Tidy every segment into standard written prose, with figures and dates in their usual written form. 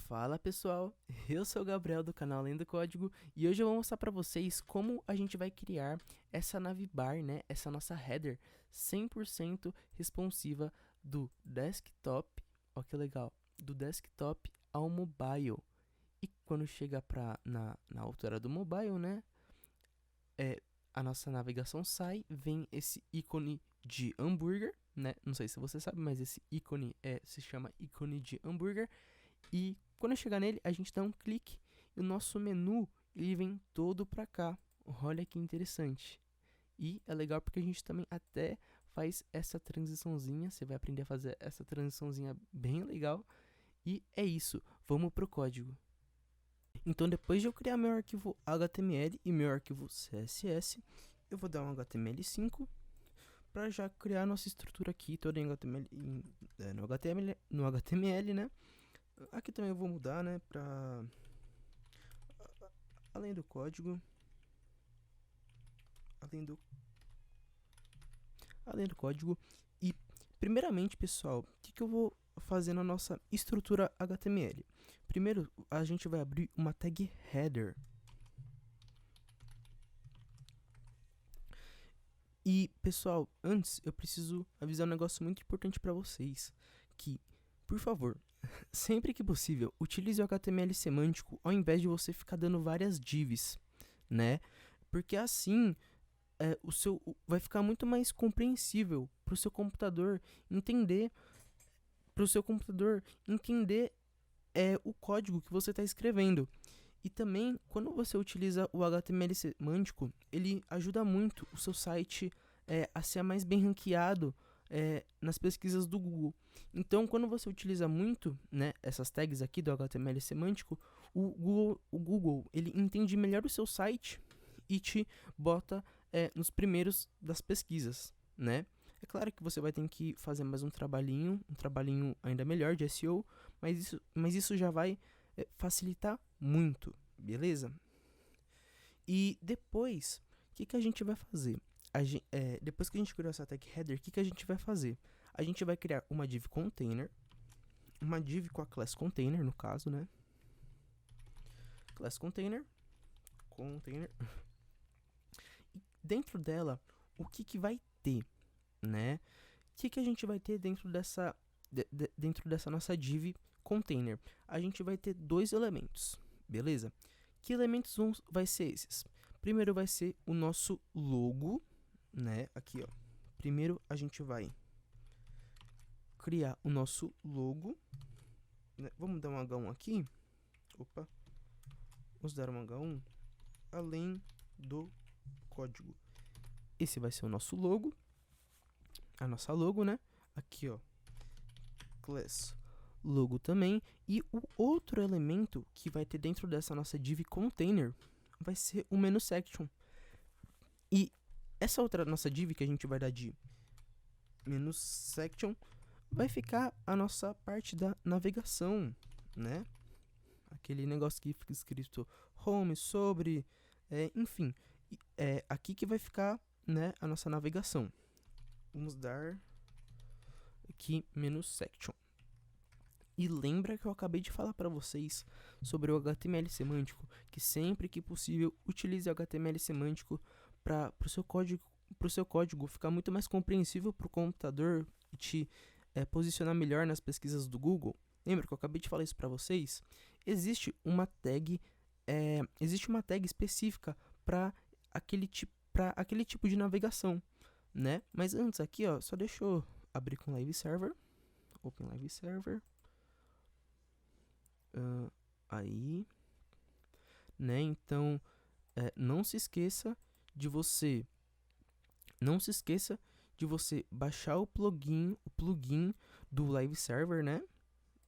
Fala pessoal, eu sou o Gabriel do canal Além do Código e hoje eu vou mostrar para vocês como a gente vai criar essa navbar, né, essa nossa header 100% responsiva do desktop, ó que legal, do desktop ao mobile. E quando chega na altura do mobile, né, a nossa navegação sai, vem esse ícone de hambúrguer, né, não sei se você sabe, mas esse ícone se chama ícone de hambúrguer. E quando chegar nele, a gente dá um clique e o nosso menu ele vem todo pra cá. Olha que interessante. E é legal porque a gente também até faz essa transiçãozinha. Você vai aprender a fazer essa transiçãozinha bem legal. E é isso, vamos pro código. Então depois de eu criar meu arquivo HTML e meu arquivo CSS, eu vou dar um HTML5 para já criar a nossa estrutura aqui toda em HTML, no HTML, né? Aqui também eu vou mudar, né, para além do código, além do código. E primeiramente, pessoal, o que eu vou fazer na nossa estrutura HTML? Primeiro, a gente vai abrir uma tag header. E, pessoal, antes eu preciso avisar um negócio muito importante para vocês, que, por favor, sempre que possível, utilize o HTML semântico ao invés de você ficar dando várias divs, né? Porque assim vai ficar muito mais compreensível para o seu computador entender, o código que você está escrevendo. E também, quando você utiliza o HTML semântico, ele ajuda muito o seu site a ser mais bem ranqueado nas pesquisas do Google. Então, quando você utiliza muito, né, essas tags aqui do HTML semântico, o Google ele entende melhor o seu site e te bota nos primeiros das pesquisas, né? É claro que você vai ter que fazer mais um trabalhinho ainda melhor de SEO, mas isso já vai facilitar muito, beleza? E depois, o que a gente vai fazer? Depois que a gente criou essa tag header, o que a gente vai fazer? A gente vai criar uma div container, uma div com a class container, no caso, né? Class container. E dentro dela, o que vai ter, né? O que a gente vai ter dentro dessa nossa div container? A gente vai ter dois elementos, beleza? Que elementos vai ser esses? Primeiro vai ser o nosso logo, né? Aqui, ó. Primeiro a gente vai criar o nosso logo, né? Vamos dar um H1 aqui. Opa. Vamos dar um H1 além do código. Esse vai ser o nosso logo. A nossa logo, né? Aqui, ó. Class logo também. E o outro elemento que vai ter dentro dessa nossa div container vai ser o menu section. E essa outra nossa div que a gente vai dar de menu section vai ficar a nossa parte da navegação, né? Aquele negócio que fica escrito home, sobre, enfim. Aqui que vai ficar, né, a nossa navegação. Vamos dar aqui menu section. E lembra que eu acabei de falar para vocês sobre o HTML semântico, que sempre que possível utilize o HTML semântico para o seu código ficar muito mais compreensível para o computador e te posicionar melhor nas pesquisas do Google. Lembra que eu acabei de falar isso para vocês? Existe uma tag específica para aquele tipo de navegação, né? Mas antes aqui, ó, só deixa eu abrir com Live Server, Open Live Server. Aí, né? Então, não se esqueça de você baixar o plugin do Live Server, né?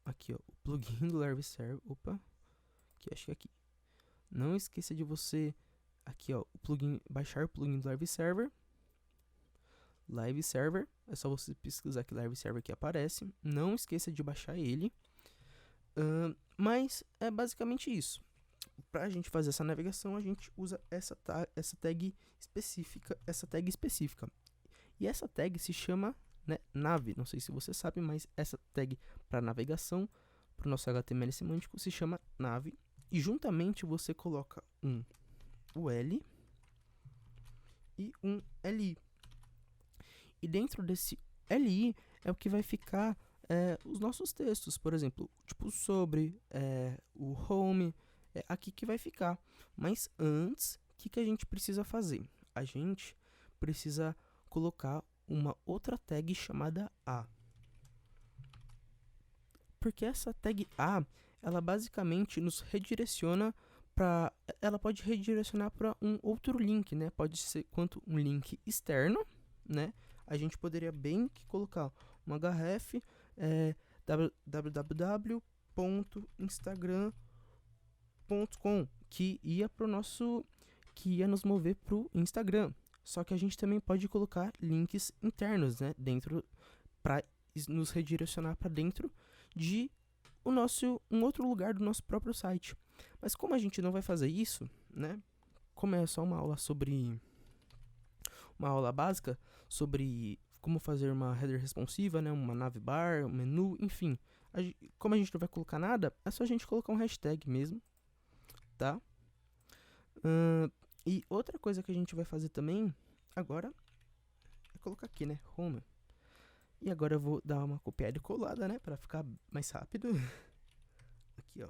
Aqui, ó, o plugin do Live Server. Opa, aqui, acho que aqui. Não esqueça de você aqui, ó, baixar o plugin do Live Server. Live Server, é só você pesquisar aqui Live Server que aparece. Não esqueça de baixar ele. Mas é basicamente isso. Para a gente fazer essa navegação, a gente usa essa tag específica. E essa tag se chama, né, nav. Não sei se você sabe, mas essa tag para navegação para o nosso HTML semântico se chama nave. E juntamente você coloca um UL e um LI. E dentro desse LI é o que vai ficar os nossos textos, por exemplo, tipo sobre, o home, aqui que vai ficar. Mas antes, o que a gente precisa fazer? A gente precisa colocar uma outra tag chamada A. Porque essa tag A, ela basicamente nos redireciona para... Ela pode redirecionar para um outro link, né? Pode ser quanto um link externo, né? A gente poderia bem que colocar um href www.instagram.com que ia pro nosso... que ia nos mover pro Instagram. Só que a gente também pode colocar links internos, né? Dentro, para nos redirecionar para dentro de um outro lugar do nosso próprio site. Mas como a gente não vai fazer isso, né? Como é só uma aula básica sobre como fazer uma header responsiva, né? Uma navbar, um menu, enfim. Como a gente não vai colocar nada, é só a gente colocar um hashtag mesmo, tá? E outra coisa que a gente vai fazer também agora é colocar aqui, né? Home. E agora eu vou dar uma copiada e colada, né? Pra ficar mais rápido. Aqui, ó.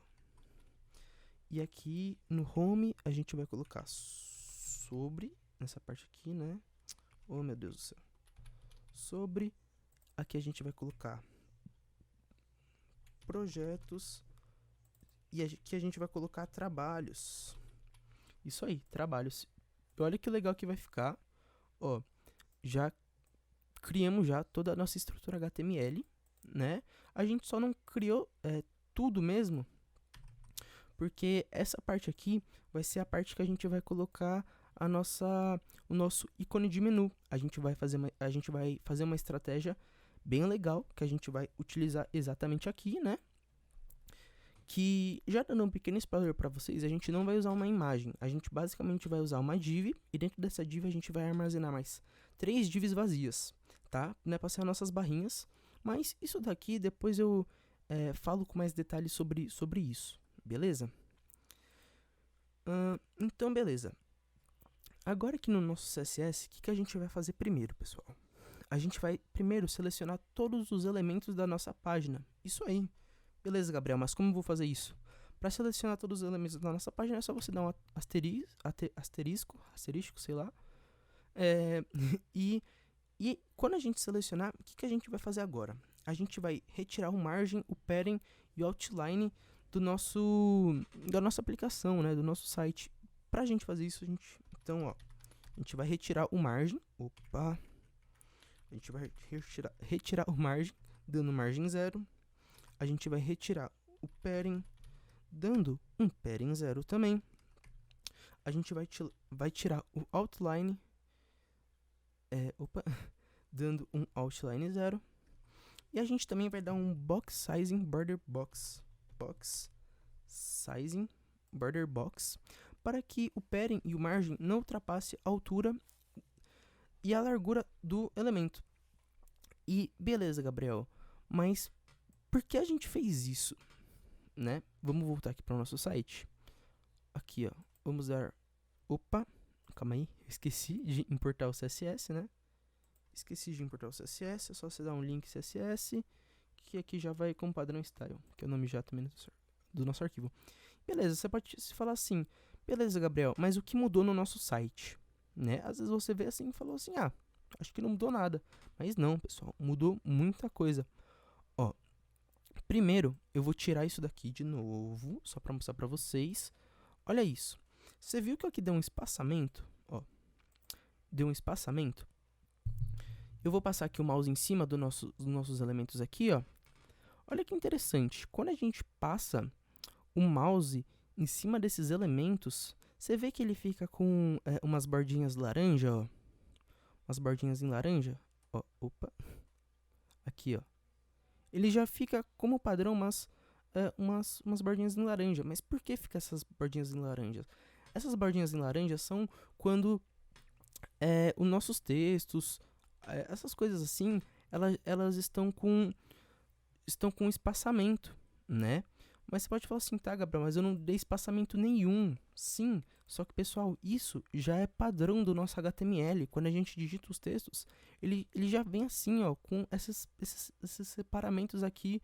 E aqui no home a gente vai colocar sobre, nessa parte aqui, né? Oh, meu Deus do céu. Sobre, aqui a gente vai colocar projetos. E aqui a gente vai colocar trabalhos. Isso aí, trabalhos. Olha que legal que vai ficar. Ó, já criamos já toda a nossa estrutura HTML, né? A gente só não criou tudo mesmo, porque essa parte aqui vai ser a parte que a gente vai colocar o nosso ícone de menu. A gente vai fazer uma estratégia bem legal que a gente vai utilizar exatamente aqui, né? Que, já dando um pequeno spoiler para vocês, a gente não vai usar uma imagem. A gente basicamente vai usar uma div, e dentro dessa div a gente vai armazenar mais 3 divs vazias, tá? Não é para ser as nossas barrinhas, mas isso daqui depois eu falo com mais detalhes sobre isso, beleza? Então, beleza. Agora aqui no nosso CSS, o que a gente vai fazer primeiro, pessoal? A gente vai primeiro selecionar todos os elementos da nossa página. Isso aí. Beleza, Gabriel, mas como eu vou fazer isso? Para selecionar todos os elementos da nossa página é só você dar um asterisco, sei lá. E quando a gente selecionar, o que a gente vai fazer agora? A gente vai retirar o margem, o padding e o outline da nossa aplicação, né, do nosso site. Pra gente fazer isso, então, ó, a gente vai retirar o margem. Opa! A gente vai retirar o margem, dando margem 0. A gente vai retirar o padding, dando um padding 0 também. A gente vai tirar o outline, dando um outline 0. E a gente também vai dar um box sizing border box. Box sizing border box, para que o padding e o margem não ultrapasse a altura e a largura do elemento. E beleza, Gabriel, mas por que a gente fez isso, né? Vamos voltar aqui para o nosso site. Aqui, ó, vamos dar... Opa, calma aí, esqueci de importar o CSS, né? Esqueci de importar o CSS, é só você dar um link CSS, que aqui já vai com padrão style, que é o nome já também do nosso arquivo. Beleza, você pode se falar assim, beleza, Gabriel, mas o que mudou no nosso site, né? Às vezes você vê assim e falou assim, acho que não mudou nada. Mas não, pessoal, mudou muita coisa. Ó, primeiro, eu vou tirar isso daqui de novo, só para mostrar para vocês. Olha isso. Você viu que aqui deu um espaçamento? Ó, deu um espaçamento. Eu vou passar aqui o mouse em cima dos nossos elementos aqui, ó. Olha que interessante. Quando a gente passa o mouse em cima desses elementos, você vê que ele fica com umas bordinhas laranja, ó. Umas bordinhas em laranja. Ó, opa. Aqui, ó. Ele já fica como padrão umas bordinhas em laranja. Mas por que fica essas bordinhas em laranja? Essas bordinhas em laranja são quando os nossos textos, essas coisas assim, elas estão com espaçamento, né? Mas você pode falar assim, tá, Gabriel, mas eu não dei espaçamento nenhum. Sim, só que, pessoal, isso já é padrão do nosso HTML. Quando a gente digita os textos, ele já vem assim, ó, com esses separamentos aqui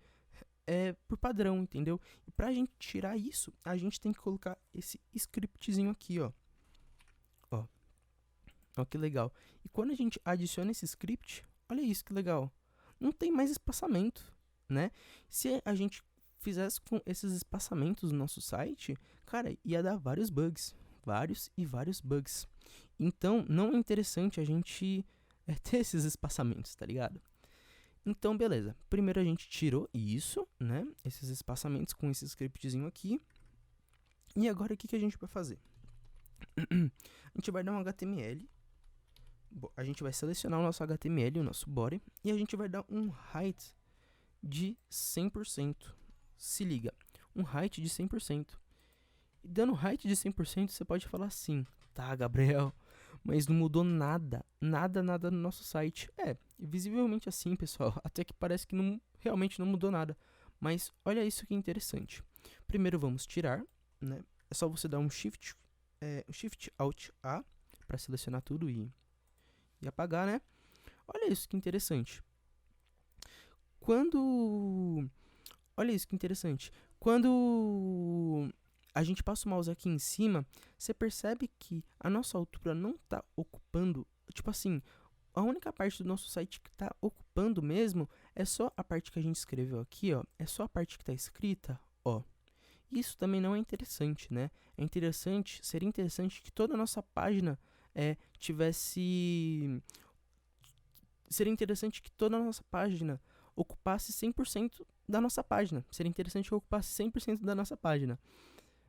por padrão, entendeu? E pra gente tirar isso, a gente tem que colocar esse scriptzinho aqui, ó. Ó, que legal. E quando a gente adiciona esse script, olha isso que legal. Não tem mais espaçamento, né? Se a gente fizesse com esses espaçamentos no nosso site, cara, ia dar vários bugs. Vários e vários bugs. Então, não é interessante a gente ter esses espaçamentos, tá ligado? Então, beleza. Primeiro a gente tirou isso, né? Esses espaçamentos com esse scriptzinho aqui. E agora o que a gente vai fazer? A gente vai dar um HTML. A gente vai selecionar o nosso HTML, o nosso body, e a gente vai dar um height de 100%. Se liga, um height de 100%. E dando height de 100%, você pode falar assim, tá, Gabriel, mas não mudou nada no nosso site. Visivelmente assim, pessoal, até que parece que realmente não mudou nada. Mas olha isso que é interessante. Primeiro vamos tirar, né? É só você dar um Shift Alt A para selecionar tudo e apagar, né? Olha isso que interessante. Olha isso que interessante. Quando a gente passa o mouse aqui em cima, você percebe que a nossa altura não está ocupando, tipo assim, a única parte do nosso site que está ocupando mesmo é só a parte que a gente escreveu aqui, ó. É só a parte que está escrita, ó. Isso também não é interessante, né? Seria interessante que toda a nossa página seria interessante que toda a nossa página ocupasse 100% da nossa página. Seria interessante que ocupasse 100% da nossa página,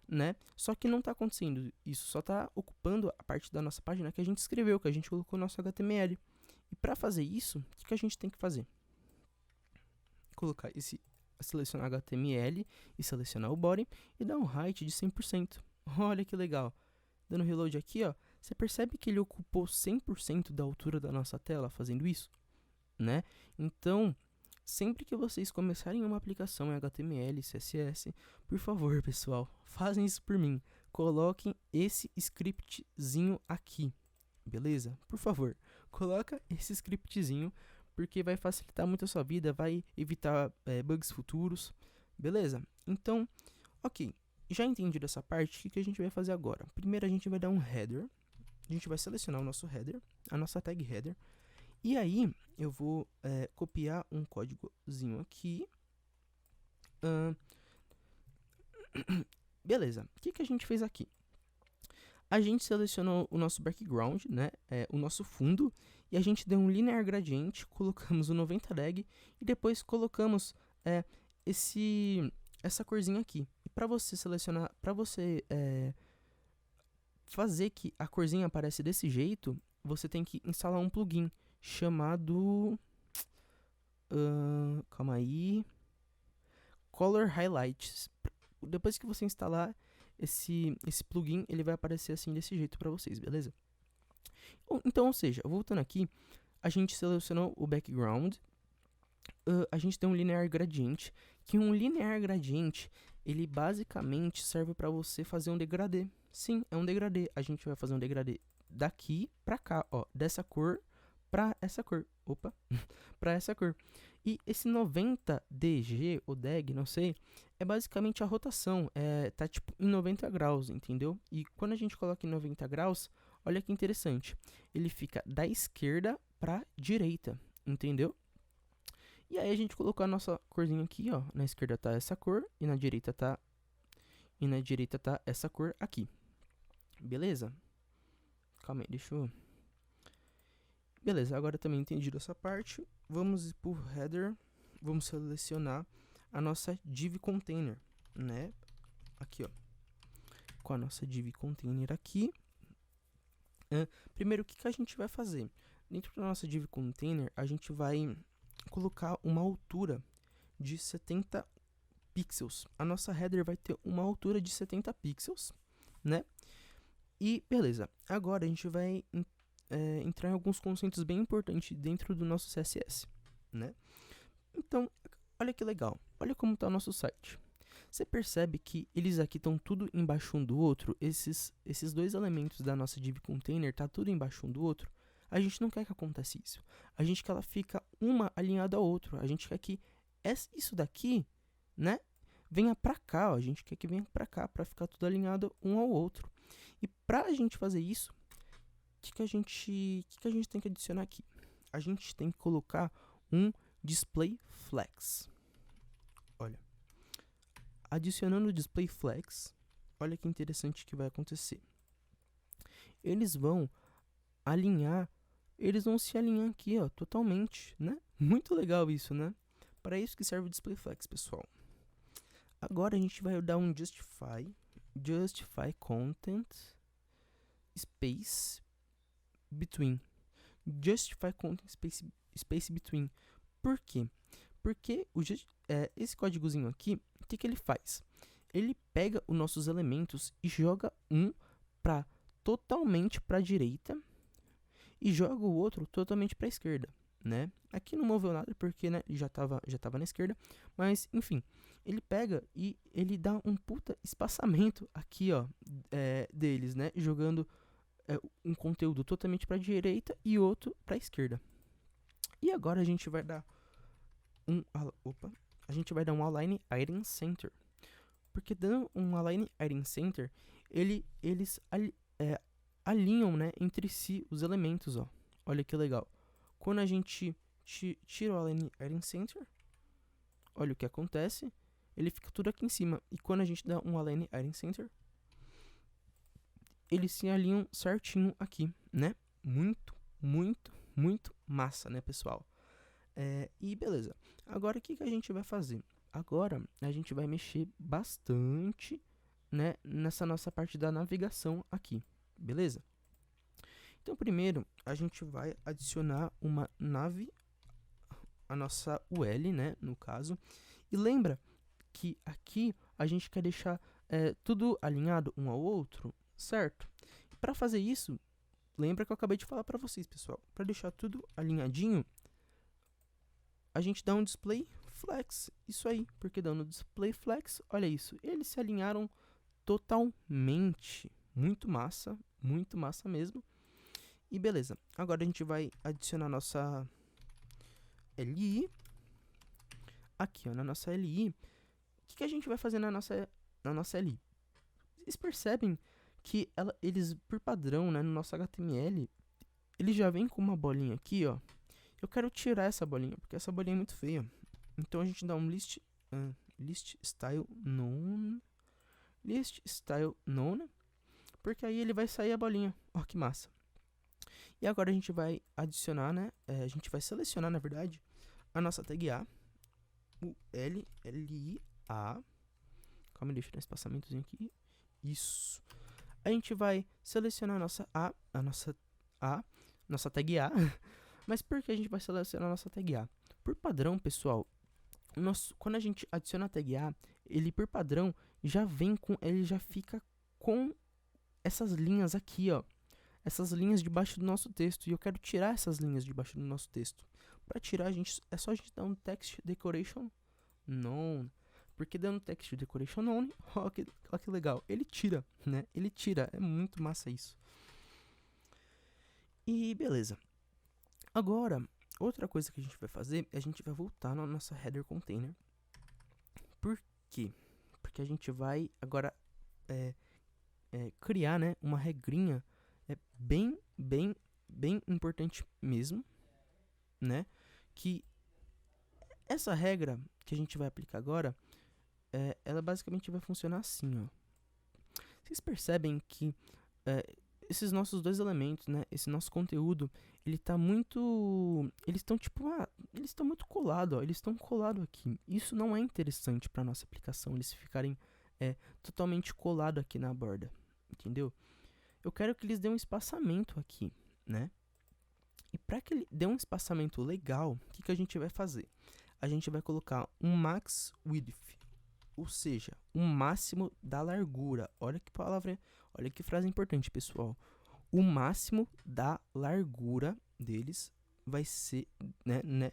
né? Só que não está acontecendo isso, só está ocupando a parte da nossa página que a gente escreveu, que a gente colocou no nosso HTML. E para fazer isso, o que a gente tem que fazer? Selecionar HTML e selecionar o body e dar um height de 100%. Olha que legal. Dando reload aqui, ó, você percebe que ele ocupou 100% da altura da nossa tela fazendo isso, né? Então, sempre que vocês começarem uma aplicação em HTML, CSS, por favor, pessoal, fazem isso por mim. Coloquem esse scriptzinho aqui, beleza? Por favor, coloca esse scriptzinho, porque vai facilitar muito a sua vida, vai evitar bugs futuros, beleza? Então, ok. Já entendido essa parte, o que a gente vai fazer agora? Primeiro a gente vai dar um header. A gente vai selecionar o nosso header, a nossa tag header. E aí, eu vou copiar um códigozinho aqui. Beleza, o que a gente fez aqui? A gente selecionou o nosso background, né, o nosso fundo, e a gente deu um linear gradient, colocamos o 90 leg, e depois colocamos essa corzinha aqui. E para você selecionar, para você fazer que a corzinha apareça desse jeito, você tem que instalar um plugin chamado calma aí, Color Highlights. Depois que você instalar esse plugin, ele vai aparecer assim desse jeito para vocês, beleza? Então, ou seja, voltando aqui, a gente selecionou o background, a gente tem um linear gradient, que um linear gradient, ele basicamente serve para você fazer um degradê. Sim, é um degradê. A gente vai fazer um degradê daqui para cá, ó, dessa cor para essa cor. Opa, para essa cor. E esse 90 DG ou DEG, não sei, é basicamente a rotação, tá tipo em 90 graus, entendeu? E quando a gente coloca em 90 graus, olha que interessante, ele fica da esquerda para direita, entendeu? E aí a gente colocou a nossa corzinha aqui, ó, na esquerda tá essa cor e na direita tá essa cor aqui. Beleza? Calma aí, deixa eu... Beleza, agora também entendido essa parte, vamos por header, vamos selecionar a nossa div container, né? Aqui, ó, com a nossa div container aqui. Primeiro, o que a gente vai fazer? Dentro da nossa div container, a gente vai colocar uma altura de 70 pixels. A nossa header vai ter uma altura de 70 pixels, né? E beleza, agora a gente vai entrar em alguns conceitos bem importantes dentro do nosso CSS, né? Então, olha que legal, olha como está o nosso site. Você percebe que eles aqui estão tudo embaixo um do outro? Esses dois elementos da nossa div container tá tudo embaixo um do outro? A gente não quer que aconteça isso. A gente quer que ela fica uma alinhada ao outro. A gente quer que isso daqui, né, venha pra cá, ó. A gente quer que venha pra cá, pra ficar tudo alinhado um ao outro. E pra gente fazer isso, o que a gente tem que adicionar aqui? A gente tem que colocar um display flex. Olha, adicionando o display flex, olha que interessante que vai acontecer. Eles vão se alinhar aqui, ó, totalmente, né? Muito legal isso, né? Para isso que serve o display flex, pessoal. Agora a gente vai dar um justify content space between. Justify content space between. Por quê? Porque esse códigozinho aqui, o que ele faz? Ele pega os nossos elementos e joga um totalmente para a direita e joga o outro totalmente para a esquerda, né? Aqui não moveu nada porque, né, já tava na esquerda, mas enfim, ele pega e ele dá um puta espaçamento aqui, ó, deles, né, jogando um conteúdo totalmente para a direita e outro para a esquerda. E agora a gente vai dar um align item center, porque dando um align item center, eles alinham, né, entre si os elementos, ó. Olha que legal. Quando a gente tira o align item center, olha o que acontece. Ele fica tudo aqui em cima. E quando a gente dá um align item center, eles se alinham certinho aqui, né? Muito, muito, muito massa, né, pessoal? E beleza. Agora o que a gente vai fazer? Agora a gente vai mexer bastante, né, nessa nossa parte da navegação aqui, beleza? Então primeiro a gente vai adicionar uma nave, a nossa UL, né, no caso. E lembra que aqui a gente quer deixar tudo alinhado um ao outro, certo? Para fazer isso, lembra que eu acabei de falar para vocês, pessoal. Para deixar tudo alinhadinho, a gente dá um display flex, isso aí, porque dando display flex, olha isso, eles se alinharam totalmente, muito massa mesmo. E beleza, agora a gente vai adicionar nossa LI, aqui ó, na nossa LI. O que a gente vai fazer na nossa LI? Vocês percebem que eles, por padrão, né, no nosso HTML, ele já vem com uma bolinha aqui, ó. Eu quero tirar essa bolinha, porque essa bolinha é muito feia. Então a gente dá um list style none, porque aí ele vai sair a bolinha. Ó, que massa. E agora a gente vai adicionar, né? A gente vai selecionar, na verdade, a nossa tag A, o LLA. Calma, deixa eu dar um espaçamentozinho aqui. Isso. A gente vai selecionar a nossa tag A. Mas por que a gente vai selecionar a nossa tag A? Por padrão, pessoal, quando a gente adiciona a tag A, ele por padrão ele já fica com essas linhas aqui, ó. Essas linhas debaixo do nosso texto. E eu quero tirar essas linhas debaixo do nosso texto. Para tirar, é só a gente dar um text decoration none. Porque dando text decoration none, ó que legal. Ele tira, né? Ele tira. É muito massa isso. E beleza. Agora, outra coisa que a gente vai fazer é a gente vai voltar na nossa header container. Por quê? Porque a gente vai agora criar, né, uma regrinha bem importante mesmo, né? Que essa regra que a gente vai aplicar agora, ela basicamente vai funcionar assim, ó. Vocês percebem que esses nossos dois elementos, né, esse nosso conteúdo, eles estão muito colados, ó, eles estão colados aqui. Isso não é interessante para nossa aplicação, eles ficarem totalmente colados aqui na borda, entendeu? Eu quero que eles dêem um espaçamento aqui, né? E para que ele dê um espaçamento legal, o que a gente vai fazer? A gente vai colocar um max width, ou seja, o máximo da largura. Olha que palavra, olha que frase importante, pessoal. O máximo da largura deles vai ser, né,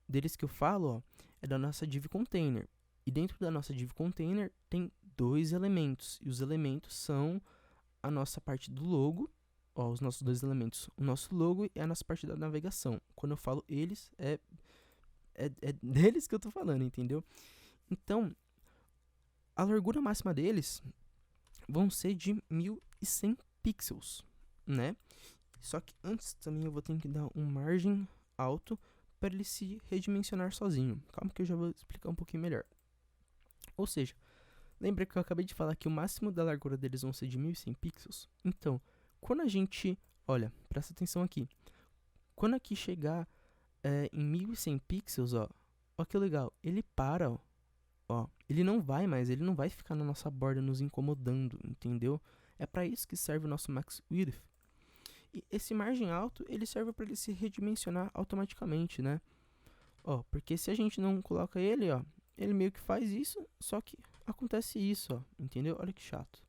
deles que eu falo, ó, é da nossa div container. E dentro da nossa div container tem 2 elementos. E os elementos são a nossa parte do logo. Ó, os nossos 2 elementos. O nosso logo e a nossa parte da navegação. Quando eu falo eles, é deles que eu tô falando, entendeu? Então, a largura máxima deles vão ser de 1100 pixels, né? Só que antes também eu vou ter que dar um margem alto para ele se redimensionar sozinho. Calma que eu já vou explicar um pouquinho melhor. Ou seja, lembra que eu acabei de falar que o máximo da largura deles vão ser de 1100 pixels? Então, quando a gente... Olha, presta atenção aqui. Quando aqui chegar em 1100 pixels, ó que legal. Ele para, ó. Ele não vai mais, ele não vai ficar na nossa borda nos incomodando, entendeu? É para isso que serve o nosso max width. E esse margem alto, ele serve para ele se redimensionar automaticamente, né? Ó, porque se a gente não coloca ele, ó, ele meio que faz isso, só que acontece isso, ó, entendeu? Olha que chato.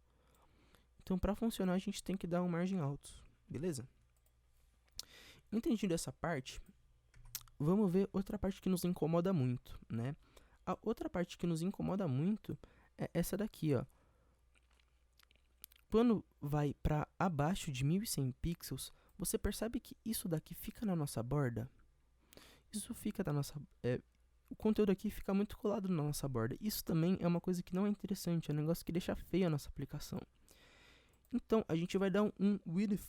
Então, para funcionar, a gente tem que dar um margem alto, beleza? Entendido essa parte, vamos ver outra parte que nos incomoda muito, né? A outra parte que nos incomoda muito é essa daqui, ó. Quando vai para abaixo de 1100 pixels, você percebe que isso daqui fica na nossa borda? Isso fica na nossa... o conteúdo aqui fica muito colado na nossa borda. Isso também é uma coisa que não é interessante, é um negócio que deixa feia a nossa aplicação. Então, a gente vai dar um width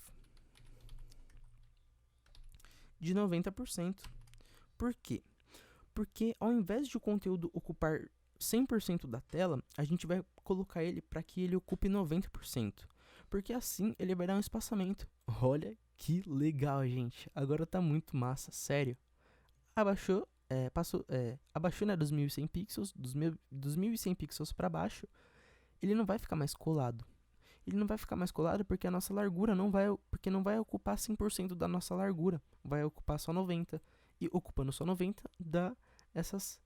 de 90%. Por quê? Porque ao invés de o conteúdo ocupar 100% da tela, a gente vai colocar ele para que ele ocupe 90%. Porque assim ele vai dar um espaçamento. Olha que legal, gente. Agora tá muito massa, sério. Abaixou, abaixou, né, dos 1100 pixels, dos 1100 pixels para baixo, ele não vai ficar mais colado. Ele não vai ficar mais colado porque a nossa largura não vai ocupar 100% da nossa largura. Vai ocupar só 90%. E ocupando só 90%, dá essas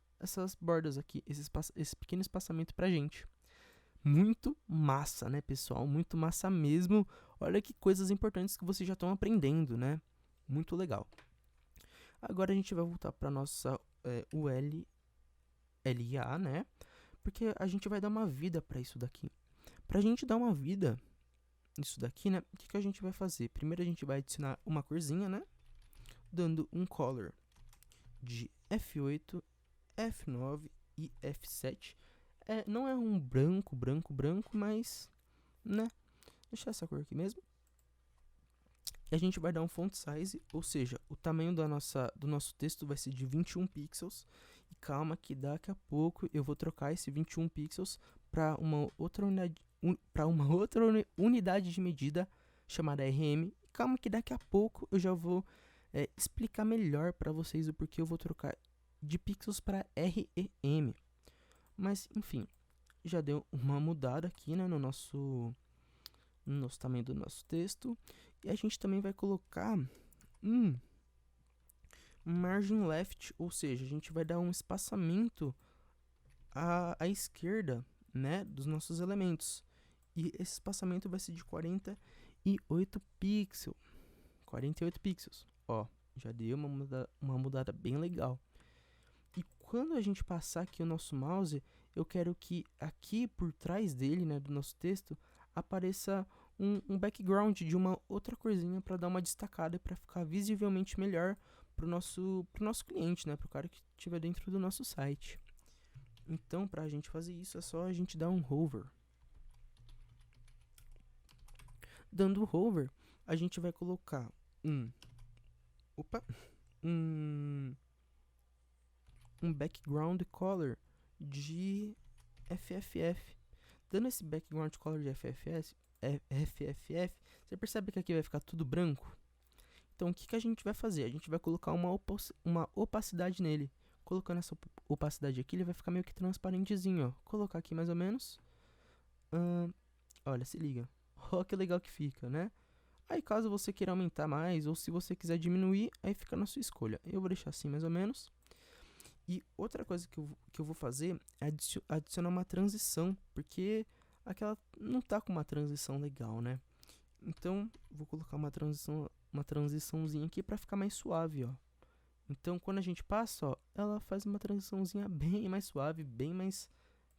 bordas aqui, esse pequeno espaçamento pra gente. Muito massa, né, pessoal? Muito massa mesmo. Olha que coisas importantes que vocês já estão aprendendo, né? Muito legal. Agora a gente vai voltar para nossa ULLA, né? Porque a gente vai dar uma vida para isso daqui. Pra gente dar uma vida nisso daqui, né? O que a gente vai fazer? Primeiro a gente vai adicionar uma corzinha, né? Dando um color de F8, F9 e F7. Não é um branco, mas, né? Deixar essa cor aqui mesmo. E a gente vai dar um font size, ou seja, o tamanho do nosso texto vai ser de 21 pixels. E calma que daqui a pouco eu vou trocar esse 21 pixels para uma outra unidade de medida chamada RM. Calma que daqui a pouco eu já vou explicar melhor para vocês o porquê eu vou trocar de pixels para REM. Mas, enfim, já deu uma mudada aqui, né, no nosso tamanho do nosso texto. E a gente também vai colocar margin left, ou seja, a gente vai dar um espaçamento à esquerda, né, dos nossos elementos. E esse espaçamento vai ser de 48 pixels. 48 pixels. Ó, já deu uma mudada bem legal. E quando a gente passar aqui o nosso mouse, eu quero que aqui por trás dele, né, do nosso texto, apareça um background de uma outra corzinha para dar uma destacada e para ficar visivelmente melhor pro nosso cliente, né, pro cara que estiver dentro do nosso site. Então, pra gente fazer isso, é só a gente dar um hover. Dando hover, a gente vai colocar um background color de FFF. Dando esse background color de FFF, você percebe que aqui vai ficar tudo branco? Então, o que a gente vai fazer? A gente vai colocar uma opacidade nele. Colocando essa opacidade aqui, ele vai ficar meio que transparentezinho, ó. Colocar aqui mais ou menos. Olha, se liga. Olha que legal que fica, né? Aí, caso você queira aumentar mais, ou se você quiser diminuir, aí fica na sua escolha. Eu vou deixar assim mais ou menos. E outra coisa que eu vou fazer é adicionar uma transição, porque aquela não tá com uma transição legal, né? Então, vou colocar uma transiçãozinha aqui pra ficar mais suave, ó. Então, quando a gente passa, ó, ela faz uma transiçãozinha bem mais suave,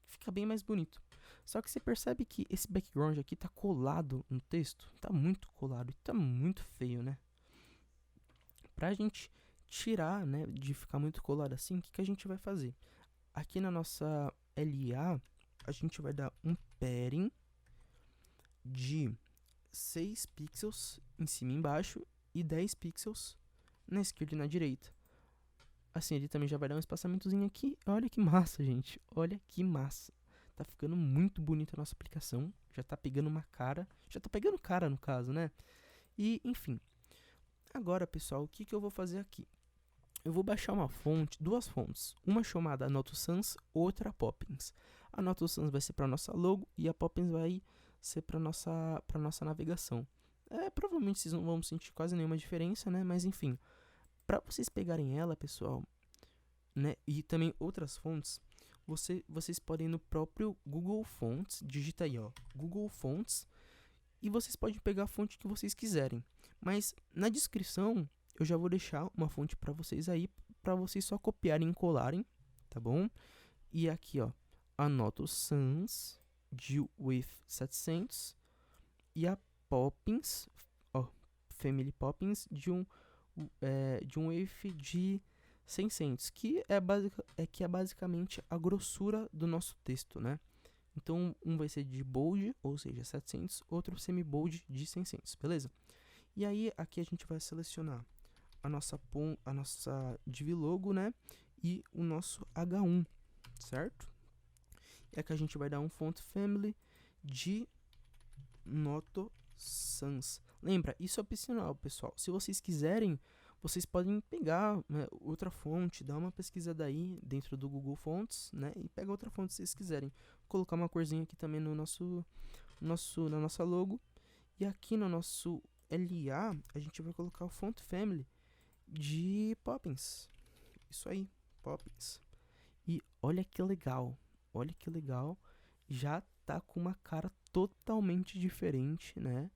fica bem mais bonito. Só que você percebe que esse background aqui tá colado no texto, tá muito colado, e tá muito feio, né? Pra gente tirar, né, de ficar muito colado assim, o que a gente vai fazer? Aqui na nossa LA, a gente vai dar um padding de 6 pixels em cima e embaixo e 10 pixels na esquerda e na direita. Assim, ele também já vai dar um espaçamentozinho aqui. Olha que massa, gente. Olha que massa. Tá ficando muito bonita a nossa aplicação. Já tá pegando uma cara. Já tá pegando cara, no caso, né? E, enfim. Agora, pessoal, o que eu vou fazer aqui? Eu vou baixar uma fonte, duas fontes. Uma chamada Anoto Sans, outra Poppins. A Anoto Sans vai ser para nossa logo e a Poppins vai ser para nossa navegação. Provavelmente vocês não vão sentir quase nenhuma diferença, né? Mas, enfim. Para vocês pegarem ela, pessoal, né, e também outras fontes, vocês podem ir no próprio Google Fonts, digita aí, ó, Google Fonts, e vocês podem pegar a fonte que vocês quiserem. Mas na descrição eu já vou deixar uma fonte para vocês aí, para vocês só copiarem e colarem, tá bom? E aqui, ó, Anoto Sans de With 700 e a Poppins, ó, Family Poppins de um wave de 600, que é basicamente a grossura do nosso texto, né? Então, um vai ser de bold, ou seja, 700, outro semi-bold de 600, beleza? E aí, aqui a gente vai selecionar a nossa div logo, né? E o nosso H1, certo? E aqui a gente vai dar um font family de Noto Sans. Lembra, isso é opcional, pessoal. Se vocês quiserem, vocês podem pegar, né, outra fonte, dar uma pesquisada aí dentro do Google Fonts, né, e pega outra fonte se vocês quiserem. Colocar uma corzinha aqui também no na nossa logo. E aqui no nosso LA, a gente vai colocar o Font Family de Poppins. Isso aí, Poppins. E olha que legal, olha que legal. Já tá com uma cara totalmente diferente, né?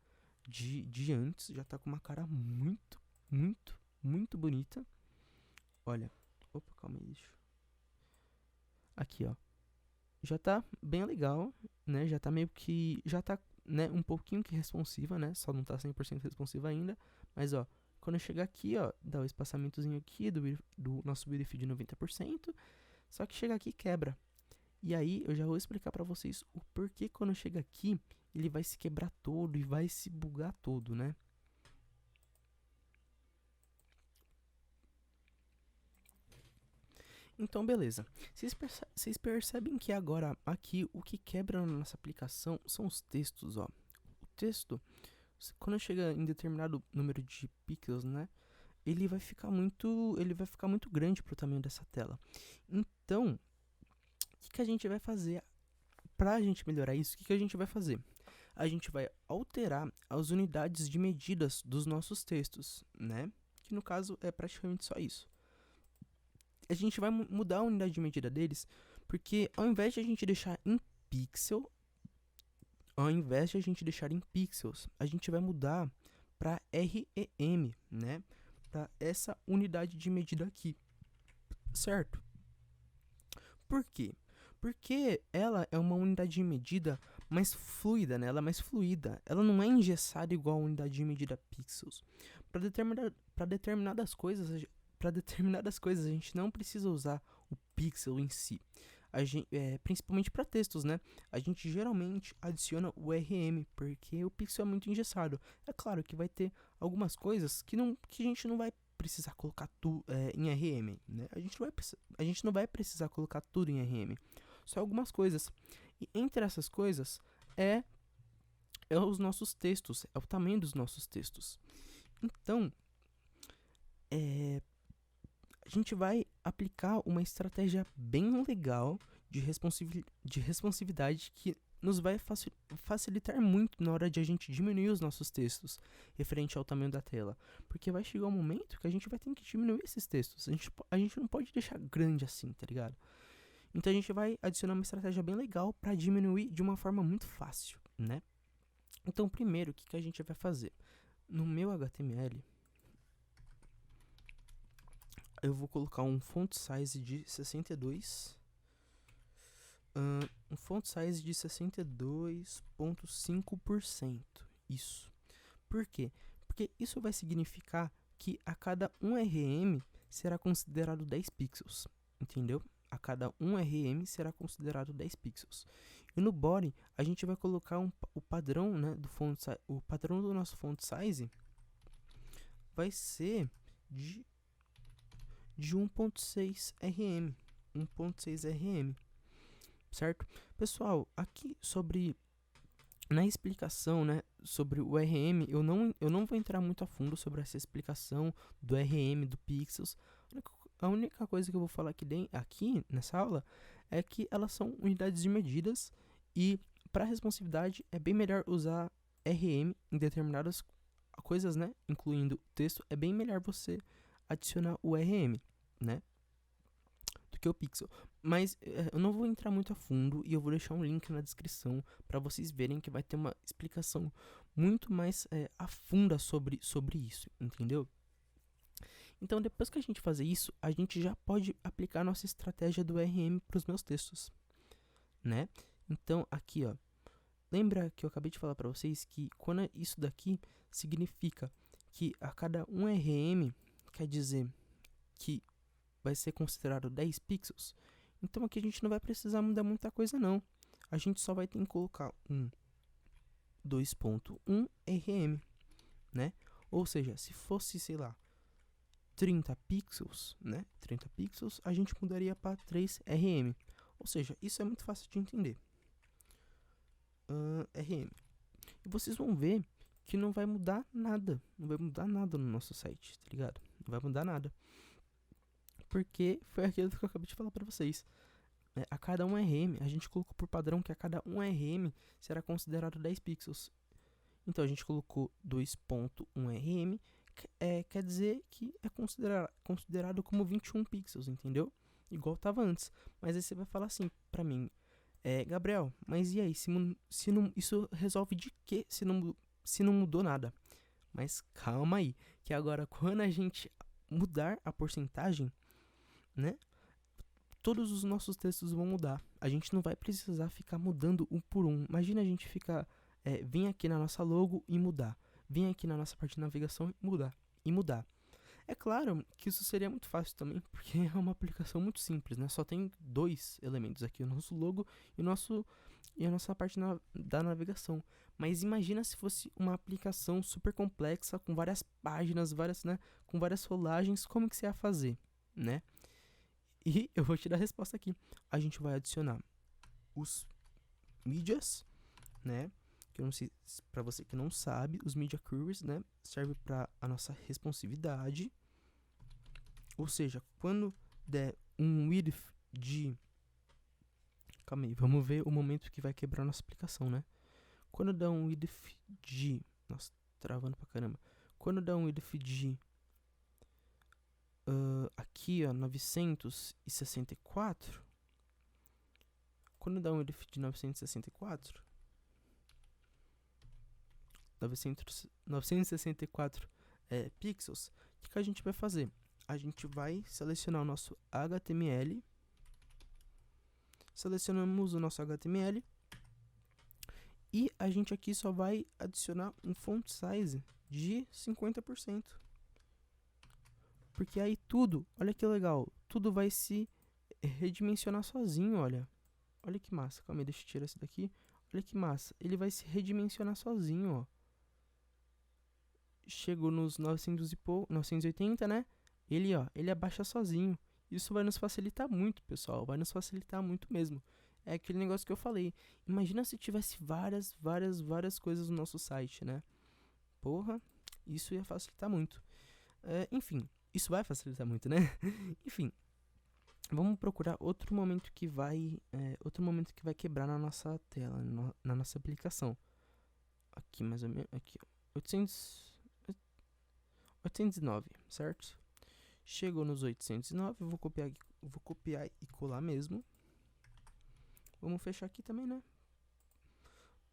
De antes. Já tá com uma cara muito, muito, muito bonita. Olha. Opa, calma aí, deixa. Aqui, ó. Já tá bem legal, né? Já tá meio que. Já tá, né? Um pouquinho que responsiva, né? Só não tá 100% responsiva ainda. Mas, ó. Quando eu chegar aqui, ó. Dá o espaçamentozinho aqui do nosso beauty de 90%. Só que chega aqui e quebra. E aí eu já vou explicar pra vocês o porquê quando chega aqui ele vai se quebrar todo e vai se bugar todo, né? Então, beleza. Vocês percebem que agora aqui o que quebra na nossa aplicação são os textos, ó. O texto, quando chega em determinado número de pixels, né? Ele vai ficar muito grande pro tamanho dessa tela. Então, o que a gente vai fazer? Pra gente melhorar isso, o que a gente vai fazer? A gente vai alterar as unidades de medidas dos nossos textos, né? Que no caso é praticamente só isso. A gente vai mudar a unidade de medida deles, porque ao invés de a gente deixar em pixel, a gente vai mudar para REM, né? Para essa unidade de medida aqui, certo? Por quê? Porque ela é uma unidade de medida mais fluida, né? Ela é mais fluida. Ela não é engessada igual a unidade de medida pixels. Para determinadas coisas, a gente não precisa usar o pixel em si. Principalmente para textos, né? A gente geralmente adiciona o RM, porque o pixel é muito engessado. É claro que vai ter algumas coisas que a gente não vai precisar colocar tudo em RM, né? A gente não vai precisar colocar tudo em RM. Só algumas coisas. E entre essas coisas é os nossos textos, é o tamanho dos nossos textos. Então, a gente vai aplicar uma estratégia bem legal de responsividade que nos vai facilitar muito na hora de a gente diminuir os nossos textos referente ao tamanho da tela. Porque vai chegar um momento que a gente vai ter que diminuir esses textos. A gente não pode deixar grande assim, tá ligado? Então a gente vai adicionar uma estratégia bem legal para diminuir de uma forma muito fácil, né? Então primeiro, o que a gente vai fazer? No meu HTML, eu vou colocar um font size de 62. Um font size de 62,5%. Isso. Por quê? Porque isso vai significar que a cada 1 RM será considerado 10 pixels. Entendeu? A cada 1 RM será considerado 10 pixels. E no body, a gente vai colocar o padrão, né, o padrão do nosso font size vai ser de 1.6 RM. 1.6 RM. Certo? Pessoal, aqui na explicação, né, sobre o RM, eu não vou entrar muito a fundo sobre essa explicação do RM, do pixels. A única coisa que eu vou falar aqui nessa aula é que elas são unidades de medidas e para responsividade é bem melhor usar RM em determinadas coisas, né, incluindo texto. É bem melhor você adicionar o RM, né, do que o pixel. Mas eu não vou entrar muito a fundo e eu vou deixar um link na descrição para vocês verem que vai ter uma explicação muito mais a funda sobre isso, entendeu? Então, depois que a gente fazer isso, a gente já pode aplicar nossa estratégia do RM para os meus textos, né? Então, aqui, ó, lembra que eu acabei de falar para vocês que quando isso daqui significa que a cada 1 RM quer dizer que vai ser considerado 10 pixels. Então aqui a gente não vai precisar mudar muita coisa não. A gente só vai ter que colocar 2.1 RM, né? Ou seja, se fosse, sei lá, 30 pixels, né? 30 pixels, a gente mudaria para 3 RM. Ou seja, isso é muito fácil de entender. RM. E vocês vão ver que não vai mudar nada. Não vai mudar nada no nosso site, tá ligado? Não vai mudar nada. Porque foi aquilo que eu acabei de falar para vocês. A cada 1 RM, a gente colocou por padrão que a cada 1 RM será considerado 10 pixels. Então a gente colocou 2.1 RM, quer dizer que é considerado como 21 pixels, entendeu? Igual estava antes. Mas aí você vai falar assim pra mim, Gabriel, mas e aí, se não, isso resolve de quê se não mudou nada? Mas calma aí, que agora quando a gente mudar a porcentagem, né, todos os nossos textos vão mudar. A gente não vai precisar ficar mudando um por um. Imagina a gente ficar, vir aqui na nossa logo e mudar. Vir aqui na nossa parte de navegação e mudar. É claro que isso seria muito fácil também, porque é uma aplicação muito simples, né? Só tem 2 elementos aqui, o nosso logo e a nossa parte da navegação. Mas imagina se fosse uma aplicação super complexa, com várias páginas, né, com várias rolagens, como que você ia fazer, né? E eu vou te dar a resposta aqui. A gente vai adicionar os mídias, né? Que eu não sei, para você que não sabe, os media queries, né, serve para a nossa responsividade. Ou seja, quando der um width de... Calma aí, vamos ver o momento que vai quebrar nossa aplicação, né? Quando der um width de... Nossa, travando pra caramba. Quando der um width de... aqui, ó, 964. Quando dá um width de 964 pixels, o que a gente vai fazer? A gente vai selecionar o nosso HTML. Selecionamos o nosso HTML. E a gente aqui só vai adicionar um font size de 50%. Porque aí tudo, olha que legal, tudo vai se redimensionar sozinho, olha. Olha que massa, calma aí, deixa eu tirar esse daqui. Olha que massa, ele vai se redimensionar sozinho, ó. Chegou nos 980, né? Ele abaixa sozinho. Isso vai nos facilitar muito, pessoal, vai nos facilitar muito mesmo. É aquele negócio que eu falei. Imagina se tivesse várias coisas no nosso site, né? Porra, isso ia facilitar muito. Enfim, isso vai facilitar muito, né? Enfim, vamos procurar outro momento que vai quebrar na nossa tela, na nossa aplicação. Aqui mais ou menos, aqui, ó, 809, certo? Chegou nos 809, eu vou copiar e colar mesmo. Vamos fechar aqui também, né?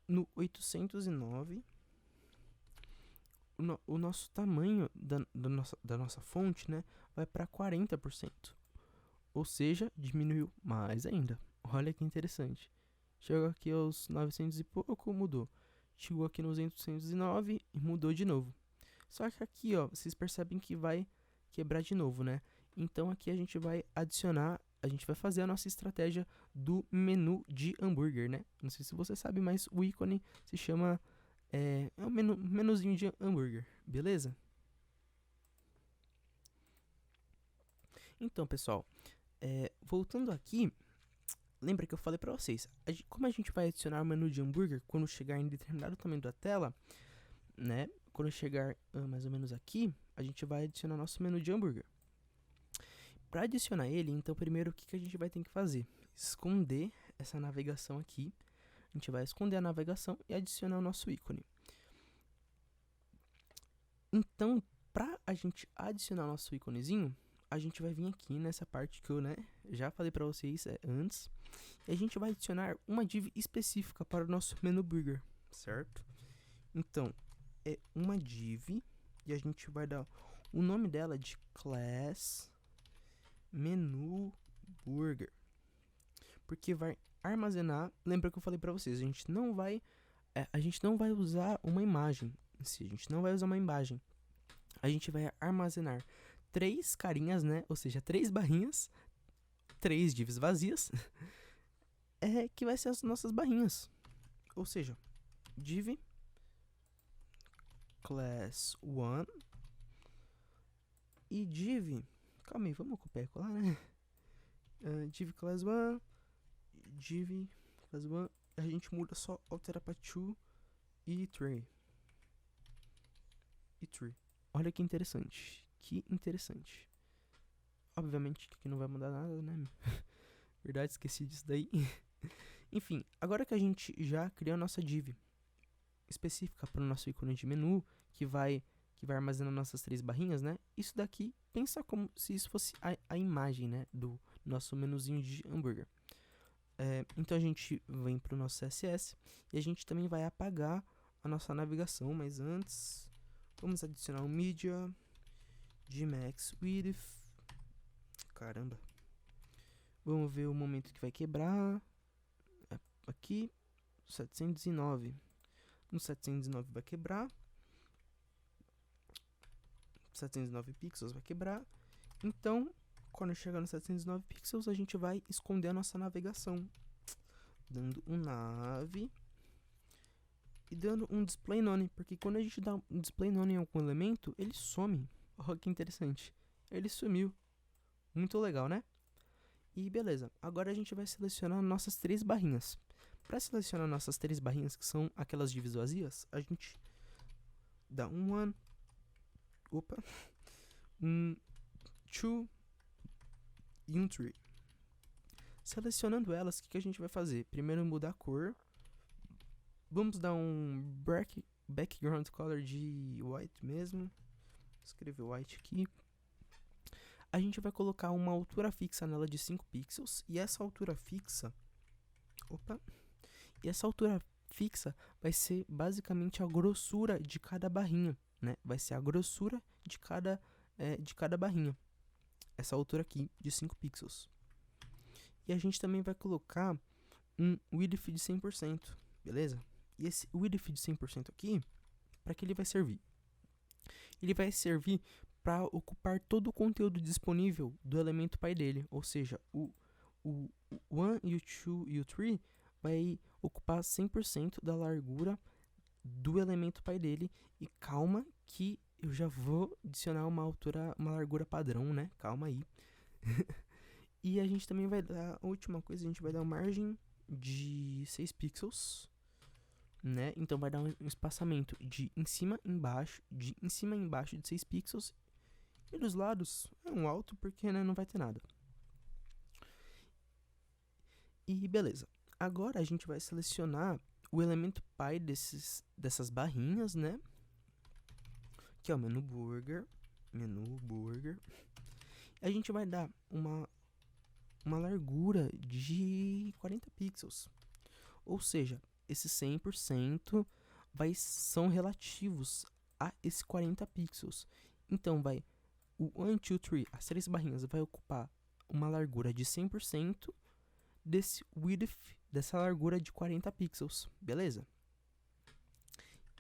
No 809, o nosso tamanho da nossa fonte, né, vai para 40%. Ou seja, diminuiu mais ainda. Olha que interessante. Chegou aqui aos 900 e pouco, mudou. Chegou aqui nos 809 e mudou de novo. Só que aqui, ó, vocês percebem que vai quebrar de novo, né? Então aqui a gente vai adicionar, a gente vai fazer a nossa estratégia do menu de hambúrguer, né? Não sei se você sabe, mas o ícone se chama é um menuzinho de hambúrguer, beleza? Então, pessoal, voltando aqui, lembra que eu falei pra vocês, como a gente vai adicionar o menu de hambúrguer quando chegar em determinado tamanho da tela, né? Quando chegar mais ou menos aqui, a gente vai adicionar nosso menu de hambúrguer. Para adicionar ele, então, primeiro o que a gente vai ter que fazer? Esconder essa navegação aqui. A gente vai esconder a navegação e adicionar o nosso ícone. Então, para a gente adicionar o nosso íconezinho, a gente vai vir aqui nessa parte que eu, né, já falei para vocês antes. E a gente vai adicionar uma div específica para o nosso menu burger, certo? Então, é uma div e a gente vai dar o nome dela de class menu burger, porque vai armazenar. Lembra que eu falei para vocês, a gente não vai usar uma imagem. Se a gente não vai usar uma imagem, a gente vai armazenar 3 carinhas, né? Ou seja, 3 barrinhas, 3 divs vazias, que vai ser as nossas barrinhas. Ou seja, div class 1 e div, calma aí, vamos copiar e colar, né? Div class 1, div class 1, a gente muda só, altera para 2 e 3. Olha que interessante. Que interessante. Obviamente que aqui não vai mudar nada, né? Verdade, esqueci disso daí. Enfim, agora que a gente já criou a nossa div específica para o nosso ícone de menu, que vai armazenar nossas 3 barrinhas, né? Isso daqui, pensa como se isso fosse a imagem, né? Do nosso menuzinho de hambúrguer. Então a gente vem para o nosso CSS e a gente também vai apagar a nossa navegação, mas antes vamos adicionar um media de max width. Caramba. Vamos ver o momento que vai quebrar. Aqui, 709. No 709 vai quebrar. 709 pixels vai quebrar. Então, quando chegar no 709 pixels, a gente vai esconder a nossa navegação, dando um nav e dando um display none, porque quando a gente dá um display none em algum elemento, ele some. Olha que interessante, ele sumiu. Muito legal, né? E beleza, agora a gente vai selecionar nossas 3 barrinhas. Para selecionar nossas 3 barrinhas, que são aquelas divs vazias, a gente dá um 1, um 2 e um 3. Selecionando elas, o que a gente vai fazer? Primeiro mudar a cor. Vamos dar um background color de white mesmo. Vou escrever white aqui. A gente vai colocar uma altura fixa nela de 5 pixels. E essa altura fixa... E essa altura fixa vai ser basicamente a grossura de cada barrinha, né? Vai ser a grossura de cada barrinha. Essa altura aqui de 5 pixels. E a gente também vai colocar um width de 100%, beleza? E esse width de 100% aqui, para que ele vai servir? Ele vai servir para ocupar todo o conteúdo disponível do elemento pai dele, ou seja, o 1 e o 2 e o 3 vai ocupar 100% da largura do elemento pai dele. E calma que eu já vou adicionar uma largura padrão, né? Calma aí. E a gente também vai dar, a última coisa, a gente vai dar uma margem de 6 pixels, né? Então vai dar um espaçamento de em cima e embaixo, de 6 pixels. E dos lados é um alto porque, né, não vai ter nada. E beleza. Agora a gente vai selecionar o elemento pai dessas barrinhas, né? Que é o menu burger. A gente vai dar uma largura de 40 pixels. Ou seja, esses 100% são relativos a esse 40 pixels. Então o 1, 2, 3, as 3 barrinhas vai ocupar uma largura de 100% desse width, dessa largura de 40 pixels, beleza?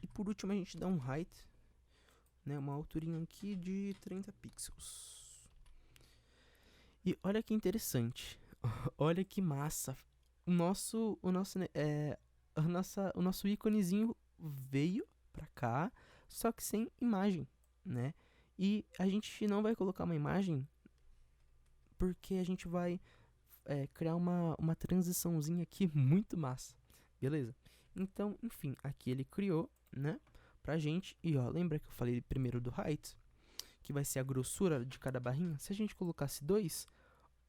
E por último a gente dá um height, né, uma alturinha aqui de 30 pixels. E olha que interessante, olha que massa, o nosso íconezinho veio pra cá, só que sem imagem, né? E a gente não vai colocar uma imagem porque a gente vai criar uma transiçãozinha aqui muito massa, beleza? Então, enfim, aqui ele criou, né, pra gente. E ó, lembra que eu falei primeiro do height, que vai ser a grossura de cada barrinha? Se a gente colocasse 2,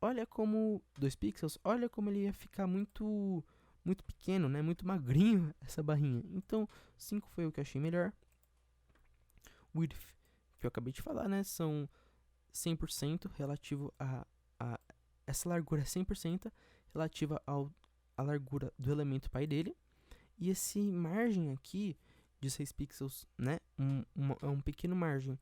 olha como 2 pixels, olha como ele ia ficar muito pequeno, né, muito magrinho essa barrinha. Então, 5 foi o que eu achei melhor. Width, que eu acabei de falar, né, são 100% relativo a essa largura é 100% relativa à largura do elemento pai dele. E esse margem aqui de 6 pixels, né, é um pequeno margem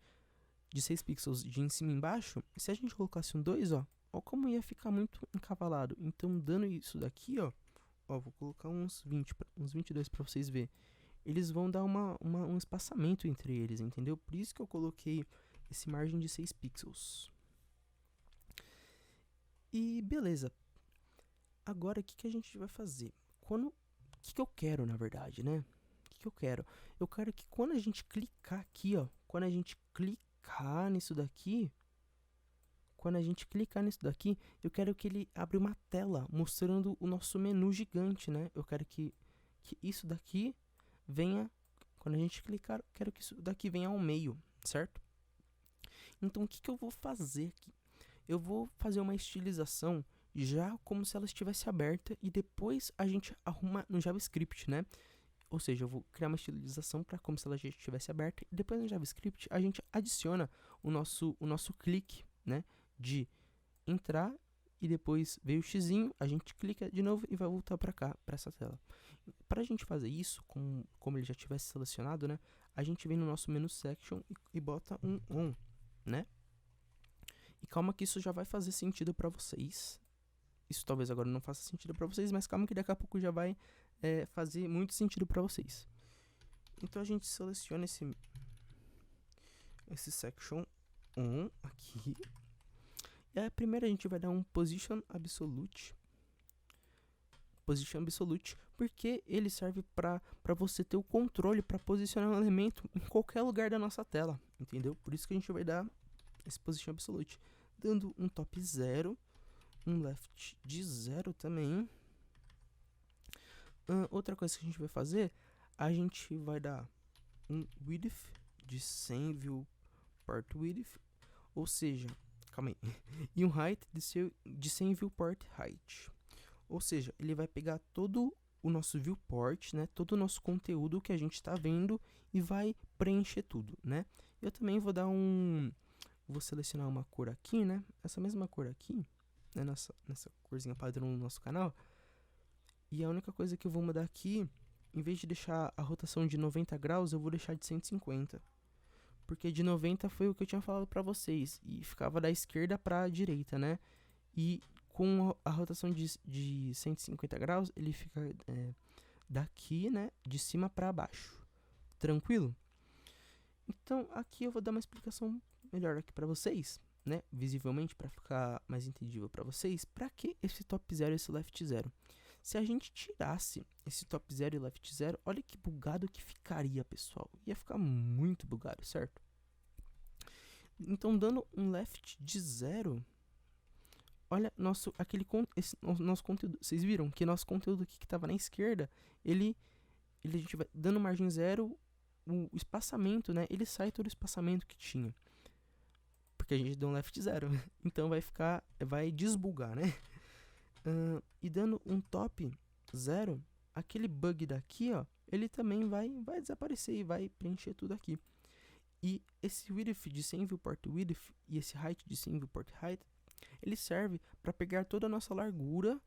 de 6 pixels de em cima e embaixo. Se a gente colocasse um 2, ó como ia ficar muito encavalado. Então, dando isso daqui, ó, vou colocar uns 22 para vocês verem. Eles vão dar um espaçamento entre eles, entendeu? Por isso que eu coloquei esse margem de 6 pixels. E beleza. Agora, o que a gente vai fazer? O que eu quero, na verdade, né? O que eu quero? Eu quero que quando a gente clicar aqui, ó, quando a gente clicar nisso daqui, eu quero que ele abra uma tela mostrando o nosso menu gigante, né? Eu quero que isso daqui venha, quando a gente clicar, eu quero que isso daqui venha ao meio, certo? Então, o que eu vou fazer aqui? Eu vou fazer uma estilização já como se ela estivesse aberta e depois a gente arruma no JavaScript, né? Ou seja, eu vou criar uma estilização para como se ela já estivesse aberta e depois no JavaScript a gente adiciona o nosso clique, né? De entrar e depois veio o xizinho, a gente clica de novo e vai voltar para cá, para essa tela. Para a gente fazer isso, como ele já tivesse selecionado, né? A gente vem no nosso menu section e bota um on, né? E calma que isso já vai fazer sentido para vocês. Isso talvez agora não faça sentido para vocês, mas calma que daqui a pouco já vai fazer muito sentido para vocês. Então a gente seleciona esse section on aqui. E aí, primeiro a gente vai dar um position absolute. Porque ele serve para você ter o controle para posicionar um elemento em qualquer lugar da nossa tela, entendeu? Por isso que a gente vai dar esse position absolute, dando um top 0, um left de 0 também. Outra coisa que a gente vai fazer, a gente vai dar um width de 100 viewport width, ou seja, calma aí, e um height de 100 viewport height. Ou seja, ele vai pegar todo o nosso viewport, né, todo o nosso conteúdo que a gente está vendo e vai preencher tudo, né? Eu também vou dar vou selecionar uma cor aqui, né? Essa mesma cor aqui, né, nessa corzinha padrão no nosso canal. E a única coisa que eu vou mudar aqui, em vez de deixar a rotação de 90 graus, eu vou deixar de 150. Porque de 90 foi o que eu tinha falado pra vocês. E ficava da esquerda pra direita, né? E com a rotação de 150 graus, ele fica daqui, né? De cima pra baixo. Tranquilo? Então, aqui eu vou dar uma explicação melhor aqui pra vocês, né? Visivelmente, pra ficar mais entendível pra vocês. Pra que esse top 0 e esse left 0? Se a gente tirasse esse top 0 e left 0, olha que bugado que ficaria, pessoal. Ia ficar muito bugado, certo? Então, dando um left de 0, olha nosso conteúdo. Vocês viram que nosso conteúdo aqui que estava na esquerda, a gente vai dando margem 0, o espaçamento, né? Ele sai todo o espaçamento que tinha. Porque a gente deu um left 0. Então vai desbugar, né? E dando um top 0, aquele bug daqui, ó, ele também vai desaparecer e vai preencher tudo aqui. E esse width de 100 viewport width e esse height de 100 viewport height, ele serve para pegar toda a nossa largura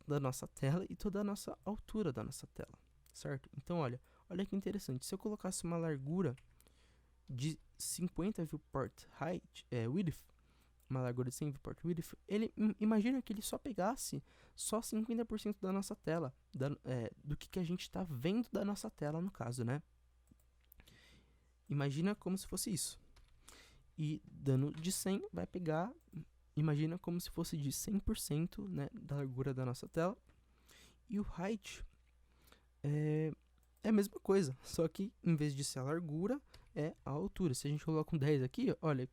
da nossa tela e toda a nossa altura da nossa tela, certo? Então olha que interessante, se eu colocasse uma largura de 50 viewport width, uma largura de 100 viewport width, ele imagina que ele só pegasse só 50% da nossa tela, do que a gente está vendo da nossa tela no caso, né? Imagina como se fosse isso. E dano de 100 vai pegar, imagina como se fosse de 100%, né, da largura da nossa tela. E o height é a mesma coisa, só que em vez de ser a largura, é a altura. Se a gente colocar um 10 aqui, olha,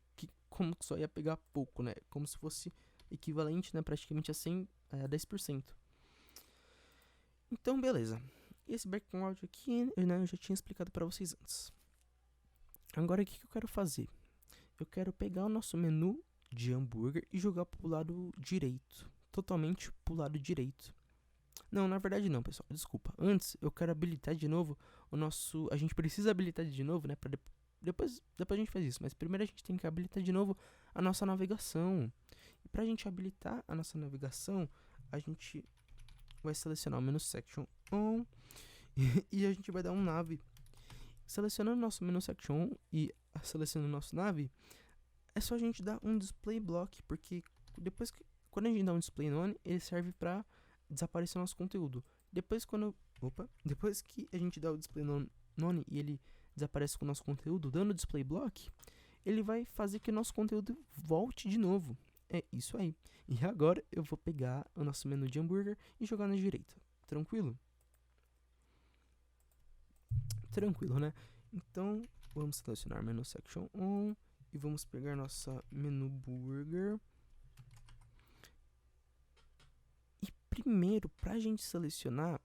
como que só ia pegar pouco, né? Como se fosse equivalente, né, praticamente a 10%. Então, beleza. Esse background aqui, né, eu já tinha explicado para vocês antes. Agora, o que eu quero fazer? Eu quero pegar o nosso menu de hambúrguer e jogar pro lado direito. Totalmente pro lado direito. Não, na verdade não, pessoal. Desculpa. Antes, eu quero habilitar de novo o nosso... A gente precisa habilitar de novo, né? Depois a gente faz isso. Mas primeiro a gente tem que habilitar de novo a nossa navegação. E pra gente habilitar a nossa navegação, a gente vai selecionar o menu Section On. E a gente vai dar um nave. Selecionando o nosso menu Section On e selecionando o nosso nave, é só a gente dar um display block. Porque quando a gente dá um display none, ele serve pra desaparecer o nosso conteúdo. Depois que a gente dá o display none e ele desaparece com o nosso conteúdo, dando display block, ele vai fazer que o nosso conteúdo volte de novo. É isso aí. E agora eu vou pegar o nosso menu de hambúrguer e jogar na direita. Tranquilo? Tranquilo, né? Então, vamos selecionar menu section on e vamos pegar nossa menu burger. Primeiro, pra gente selecionar,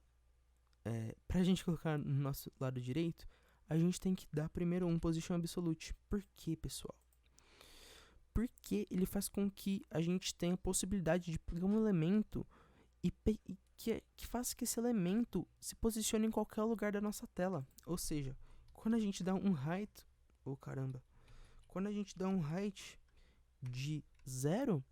pra gente colocar no nosso lado direito, a gente tem que dar primeiro um position absolute. Por quê, pessoal? Porque ele faz com que a gente tenha a possibilidade de pegar um elemento e que faça que esse elemento se posicione em qualquer lugar da nossa tela. Ou seja, quando a gente dá um height, quando a gente dá um height de 0,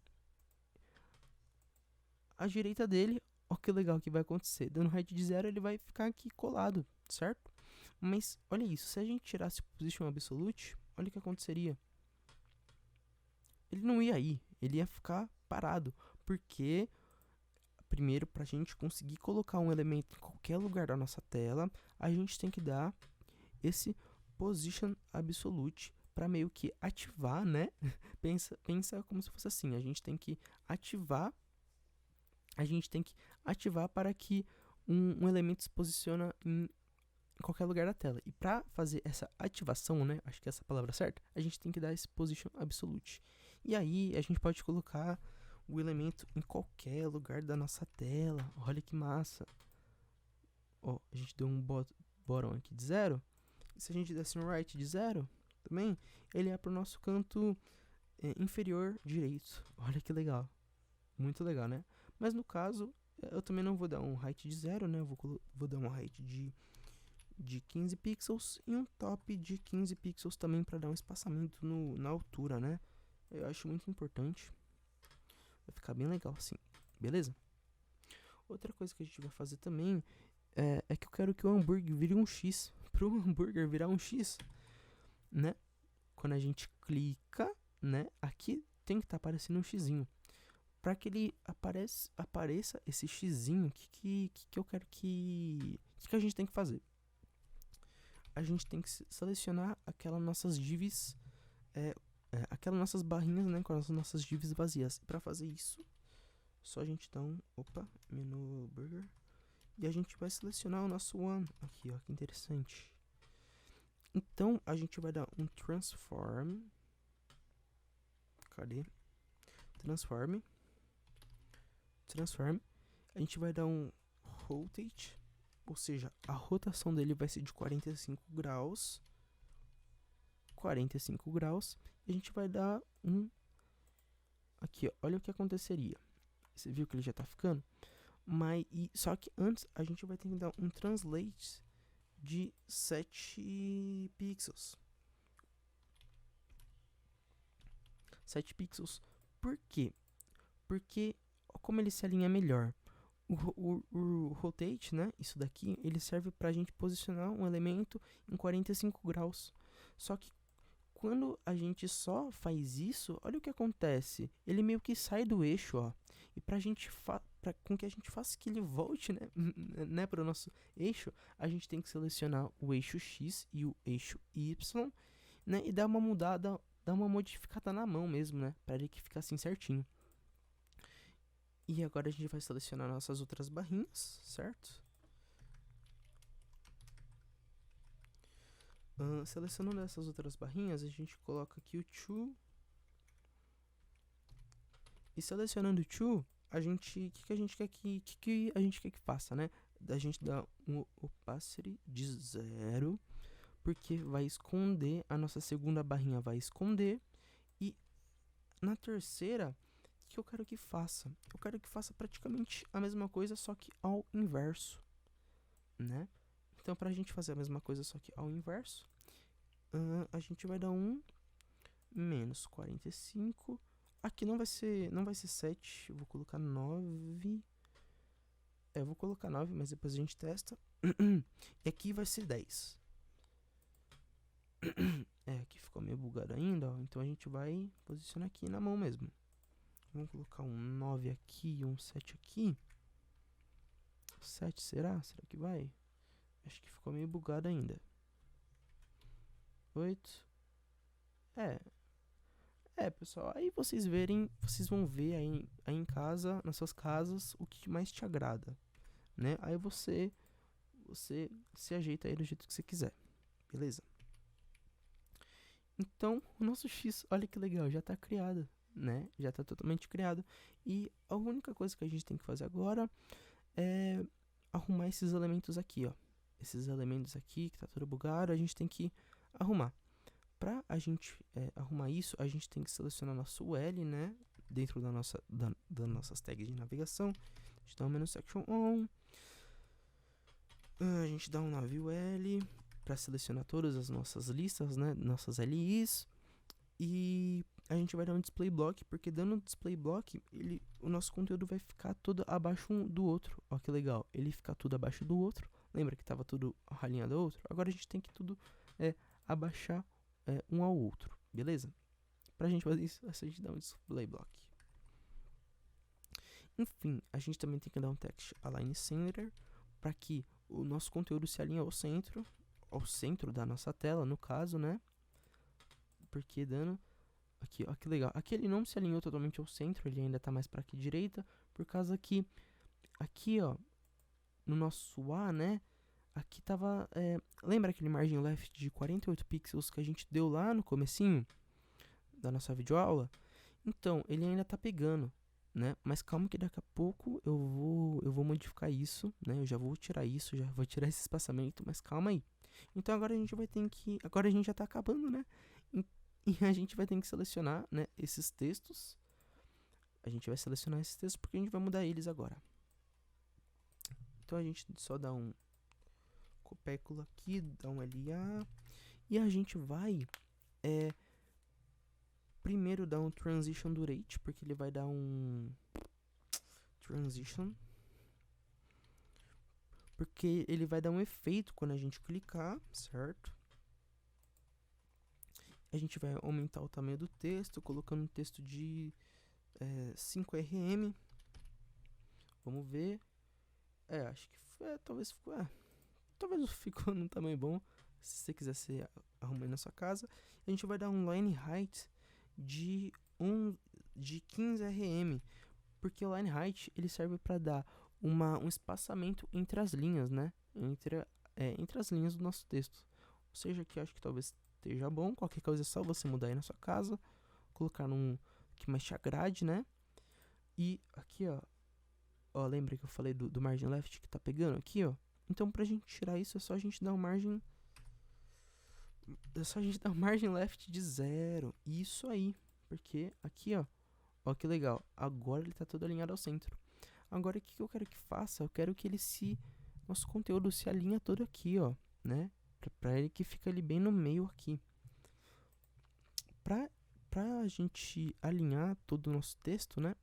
à direita dele, ó que legal que vai acontecer. Dando height de 0, ele vai ficar aqui colado, certo? Mas olha isso, se a gente tirasse o position absolute, olha o que aconteceria. Ele não ia ir, ele ia ficar parado, porque primeiro, pra gente conseguir colocar um elemento em qualquer lugar da nossa tela, a gente tem que dar esse position absolute para meio que ativar, né? Pensa como se fosse assim, a gente tem que ativar para que um elemento se posicione em qualquer lugar da tela. E para fazer essa ativação, né, acho que essa é a palavra certa, a gente tem que dar esse position absolute. E aí a gente pode colocar o elemento em qualquer lugar da nossa tela. Olha que massa. Ó, a gente deu um bottom aqui de 0. E se a gente desse um right de 0, também, ele é pro nosso canto inferior direito. Olha que legal. Muito legal, né? Mas no caso, eu também não vou dar um height de 0, né? Eu vou dar um height de 15 pixels e um top de 15 pixels também para dar um espaçamento na altura, né? Eu acho muito importante. Vai ficar bem legal assim, beleza? Outra coisa que a gente vai fazer também é que eu quero que o hambúrguer vire um X. Pro hambúrguer virar um X, né? Quando a gente clica, né? Aqui tem que estar aparecendo um xizinho. Para que ele apareça esse xizinho, que eu quero que a gente tem que fazer? A gente tem que selecionar aquelas nossas divs, aquelas nossas barrinhas, né, com as nossas divs vazias. Para fazer isso, só a gente dá menu burger, e a gente vai selecionar o nosso one aqui, ó, que interessante. Então a gente vai dar um transform. Cadê? Transform. A gente vai dar um rotate, ou seja, a rotação dele vai ser de 45 graus. 45 graus. E a gente vai dar um... Aqui, ó, olha o que aconteceria. Você viu que ele já tá ficando? Só que antes a gente vai ter que dar um translate de 7 pixels. 7 pixels. Por quê? Porque como ele se alinha melhor. O rotate, né? Isso daqui, ele serve pra gente posicionar um elemento em 45 graus. Só que quando a gente só faz isso, olha o que acontece. Ele meio que sai do eixo, ó. E com que a gente faça que ele volte, né, né, para o nosso eixo, a gente tem que selecionar o eixo X e o eixo Y, né, e dar uma mudada, dar uma modificada na mão mesmo, né, para ele que ficar assim certinho. E agora a gente vai selecionar nossas outras barrinhas, certo? Selecionando essas outras barrinhas, a gente coloca aqui o to. E selecionando o to, a gente, que a gente quer que a gente quer que faça, né? A gente dá um opacity de 0, porque vai esconder, a nossa segunda barrinha vai esconder. E na terceira, o que eu quero que faça? Eu quero que faça praticamente a mesma coisa, só que ao inverso, né? Então, pra gente fazer a mesma coisa, só que ao inverso, a gente vai dar um menos 45. Aqui não vai ser 7, eu vou colocar 9. Eu vou colocar 9, mas depois a gente testa. E aqui vai ser 10. Aqui ficou meio bugado ainda, ó. Então a gente vai posicionar aqui na mão mesmo. Vamos colocar um 9 aqui e um 7 aqui. 7 será? Será que vai? Acho que ficou meio bugado ainda. 8. Pessoal, aí vocês vão ver aí em casa, nas suas casas, o que mais te agrada, né? Aí você se ajeita aí do jeito que você quiser, beleza? Então, o nosso X, olha que legal, já tá criado, né? Já tá totalmente criado. E a única coisa que a gente tem que fazer agora é arrumar esses elementos aqui, ó. Esses elementos aqui, que tá tudo bugado, a gente tem que arrumar. Pra a gente arrumar isso, a gente tem que selecionar nosso L, né? Dentro das nossas tags de navegação. A gente dá um menu section on. A gente dá um navio L para selecionar todas as nossas listas, né? Nossas LIs. E a gente vai dar um display block, porque dando um display block, o nosso conteúdo vai ficar todo abaixo um do outro. Ó, que legal. Ele fica tudo abaixo do outro. Lembra que tava tudo alinhado ao outro? Agora a gente tem que tudo abaixar um ao outro, beleza? Pra gente fazer isso, a gente dá um display block. Enfim, a gente também tem que dar um text align center para que o nosso conteúdo se alinhe ao centro da nossa tela, no caso, né? Porque dando aqui, ó, que legal. Aqui ele não se alinhou totalmente ao centro, ele ainda tá mais para aqui direita, por causa que aqui, ó, no nosso A, né? Aqui tava, lembra aquele margin left de 48 pixels que a gente deu lá no comecinho da nossa videoaula? Então, ele ainda tá pegando, né? Mas calma que daqui a pouco eu vou modificar isso, né? Eu já vou tirar isso, já vou tirar esse espaçamento, mas calma aí. Então agora a gente vai ter que, agora a gente já tá acabando, né? E a gente vai ter que selecionar, né, esses textos. A gente vai selecionar esses textos porque a gente vai mudar eles agora. Então a gente só dá um copécula aqui, dá um LA. E a gente vai primeiro dar um transition durate, porque ele vai dar um transition, porque ele vai dar um efeito quando a gente clicar, certo? A gente vai aumentar o tamanho do texto, colocando um texto de 5 rm. Vamos ver. Acho que talvez ficou num tamanho bom. Se você quiser arrumar aí na sua casa. A gente vai dar um line height de 15 rm, porque o line height ele serve para dar um espaçamento entre as linhas, né? Entre as linhas do nosso texto. Ou seja, aqui acho que talvez esteja bom. Qualquer coisa é só você mudar aí na sua casa, colocar num que mais te agrade, né? E aqui, ó, lembra que eu falei do margin left que tá pegando aqui, ó? Então, pra gente tirar isso, é só a gente dar um margin left de 0. Isso aí. Porque aqui, ó que legal. Agora ele tá todo alinhado ao centro. Agora, o que eu quero que faça? Eu quero que nosso conteúdo se alinha todo aqui, ó, né? Pra ele que fica ali bem no meio aqui. Pra a gente alinhar todo o nosso texto, né?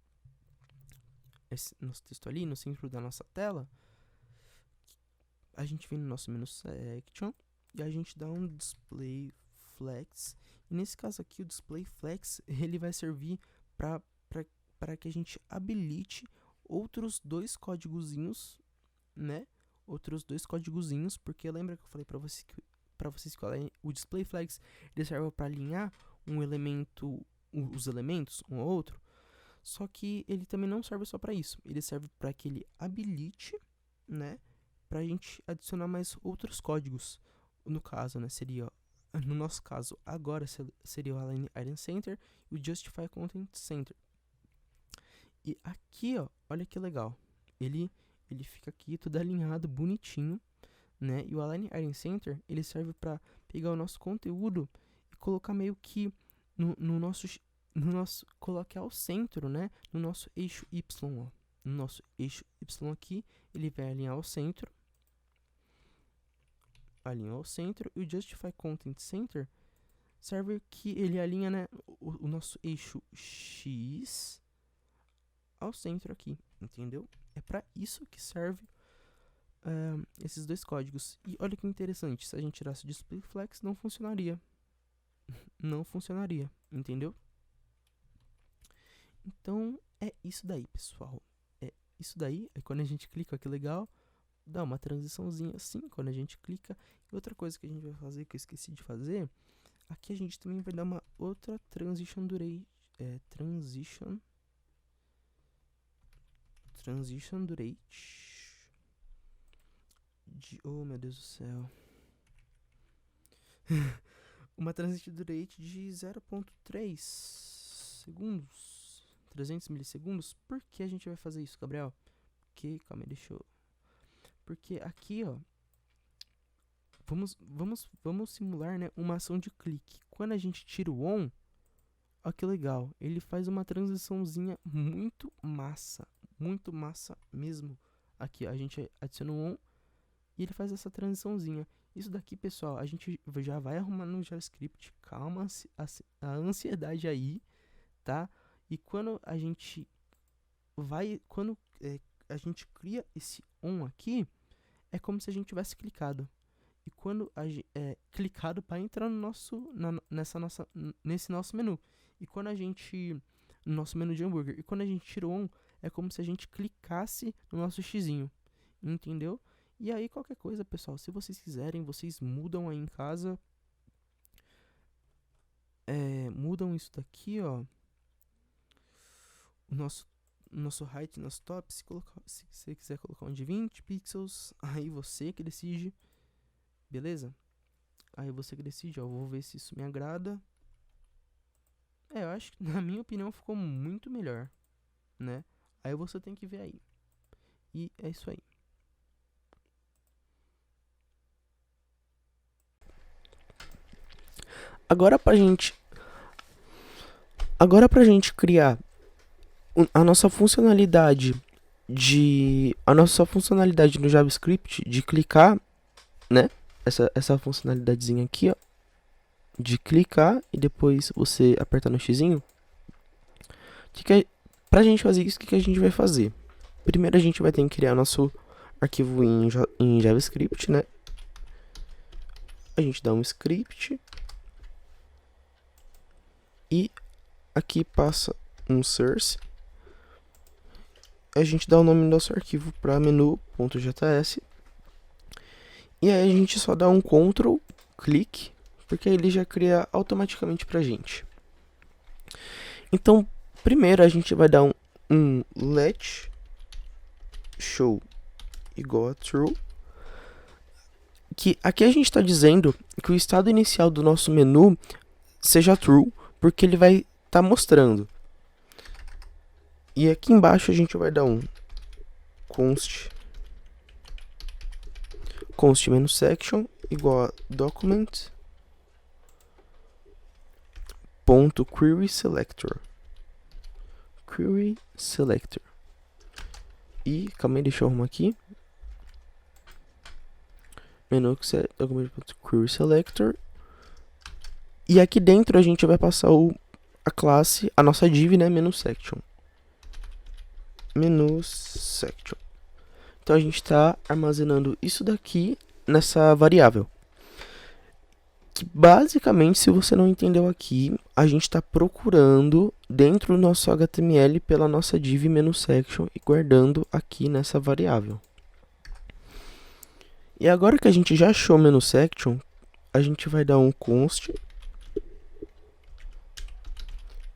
Esse nosso texto ali no centro da nossa tela, a gente vem no nosso menu section e a gente dá um display flex. E nesse caso aqui, o display flex, ele vai servir para que a gente habilite outros dois códigozinhos, né? Outros dois códigozinhos, porque lembra que eu falei para vocês que o display flags ele serve para alinhar um elemento, os elementos um ao outro. Só que ele também não serve só para isso. Ele serve para que ele habilite, né? Para a gente adicionar mais outros códigos. No caso, né? Seria, no nosso caso, agora seria o Align Item Center e o Justify Content Center. E aqui, ó, olha que legal. Ele fica aqui tudo alinhado, bonitinho, né? E o Align Item Center, ele serve para pegar o nosso conteúdo e colocar meio que no nosso colocar ao centro, né? No nosso eixo Y, ó. No nosso eixo Y aqui, ele vai alinhar ao centro. Alinha ao centro. E o Justify Content Center serve que ele alinha, né, o nosso eixo X ao centro aqui, entendeu? É para isso que serve esses dois códigos. E olha que interessante, se a gente tirasse o display flex, não funcionaria. Não funcionaria, entendeu? Então, é isso daí, pessoal. É isso daí. Aí quando a gente clica, que legal, dá uma transiçãozinha assim, quando a gente clica. E outra coisa que a gente vai fazer, que eu esqueci de fazer, aqui a gente também vai dar uma outra transition durate. Transition durate. Oh, meu Deus do céu. Uma transition durate de 0.3 segundos. 300 milissegundos. Por que a gente vai fazer isso, Gabriel? Calma aí, porque aqui, ó, vamos simular, né, uma ação de clique. Quando a gente tira o on, ó que legal, ele faz uma transiçãozinha muito massa mesmo. Aqui, ó, a gente adiciona o on e ele faz essa transiçãozinha. Isso daqui, pessoal, a gente já vai arrumar no JavaScript. Calma a ansiedade aí, tá? E quando a gente a gente cria esse on aqui, é como se a gente tivesse clicado. E quando clicado para entrar no nesse nosso menu. E quando a gente no nosso menu de hambúrguer. E quando a gente tira o on, é como se a gente clicasse no nosso xizinho. Entendeu? E aí qualquer coisa, pessoal, se vocês quiserem, vocês mudam aí em casa. Mudam isso daqui, ó. O nosso height, nosso top, se você quiser colocar um de 20 pixels, aí você que decide, beleza? Aí você que decide, ó, vou ver se isso me agrada. Eu acho que, na minha opinião, ficou muito melhor, né? Aí você tem que ver aí. E é isso aí. Agora pra gente criar a nossa funcionalidade no JavaScript de clicar, né? Essa funcionalidadezinha aqui, ó, de clicar e depois você apertar no xizinho. Pra gente fazer isso, o que a gente vai fazer? Primeiro a gente vai ter que criar nosso arquivo em JavaScript, né? A gente dá um script e aqui passa um source. A gente dá o nome do nosso arquivo para menu.js. E aí a gente só dá um Ctrl, clique, porque aí ele já cria automaticamente pra gente. Então, primeiro a gente vai dar um let show igual a true. Que aqui a gente está dizendo que o estado inicial do nosso menu seja true, porque ele vai estar mostrando. E aqui embaixo a gente vai dar um const -section igual a document.querySelector. E, calma aí, deixa eu arrumar aqui. Document.querySelector. E aqui dentro a gente vai passar a classe, a nossa div, né, menu_section. Então a gente está armazenando isso daqui nessa variável. Que basicamente, se você não entendeu aqui, a gente está procurando dentro do nosso HTML pela nossa div menu_section e guardando aqui nessa variável. E agora que a gente já achou o menu_section, a gente vai dar um const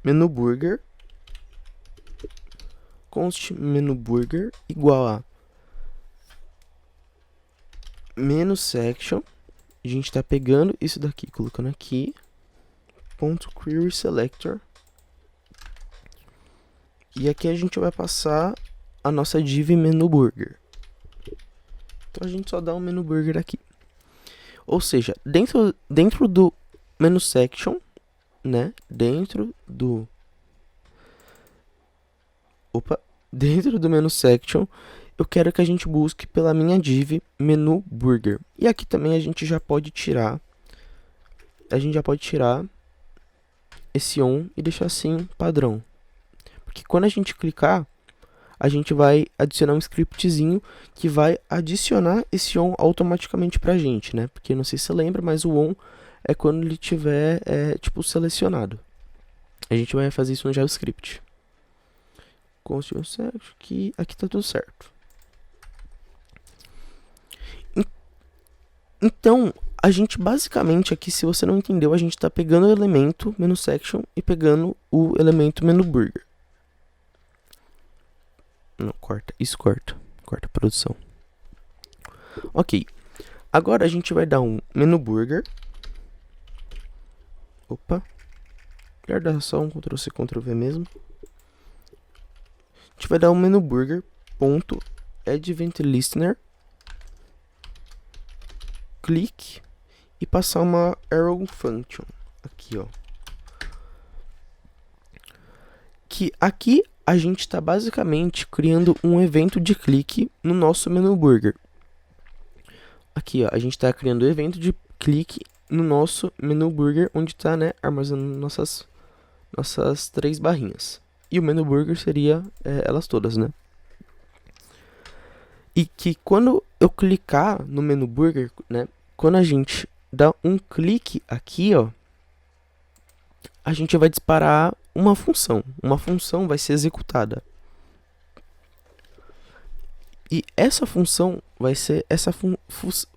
menu_burger igual a menu_section. A gente está pegando isso daqui, colocando aqui, .query selector. E aqui a gente vai passar a nossa div menu_burger. Então a gente só dá um menu_burger aqui. Ou seja, dentro do menu_section, né? Dentro do menu_section, eu quero que a gente busque pela minha div menu_burger. E aqui também a gente já pode tirar esse on e deixar assim padrão. Porque quando a gente clicar, a gente vai adicionar um scriptzinho que vai adicionar esse on automaticamente pra gente, né? Porque não sei se você lembra, mas o on é quando ele tiver tipo selecionado. A gente vai fazer isso no JavaScript. Const aqui tá tudo certo. Então, a gente basicamente aqui, se você não entendeu, a gente está pegando o elemento menu_section e pegando o elemento menu_burger. Não, corta, isso corta a produção. Ok, agora a gente vai dar um menu_burger. Opa, melhor dar só um Ctrl+C, Ctrl+V mesmo. A gente vai dar um menu_burger.addEventListener click e passar uma arrow function aqui, ó. Que aqui a gente está basicamente criando um evento de clique no nosso menu_burger. Aqui, ó, a gente está criando um evento de clique no nosso menu_burger, onde está, né, armazenando nossas 3 barrinhas. E o menu_burger seria elas todas, né? E que quando eu clicar no menu_burger, né, quando a gente dá um clique aqui, ó, a gente vai disparar uma função. Uma função vai ser executada. E essa função vai ser essa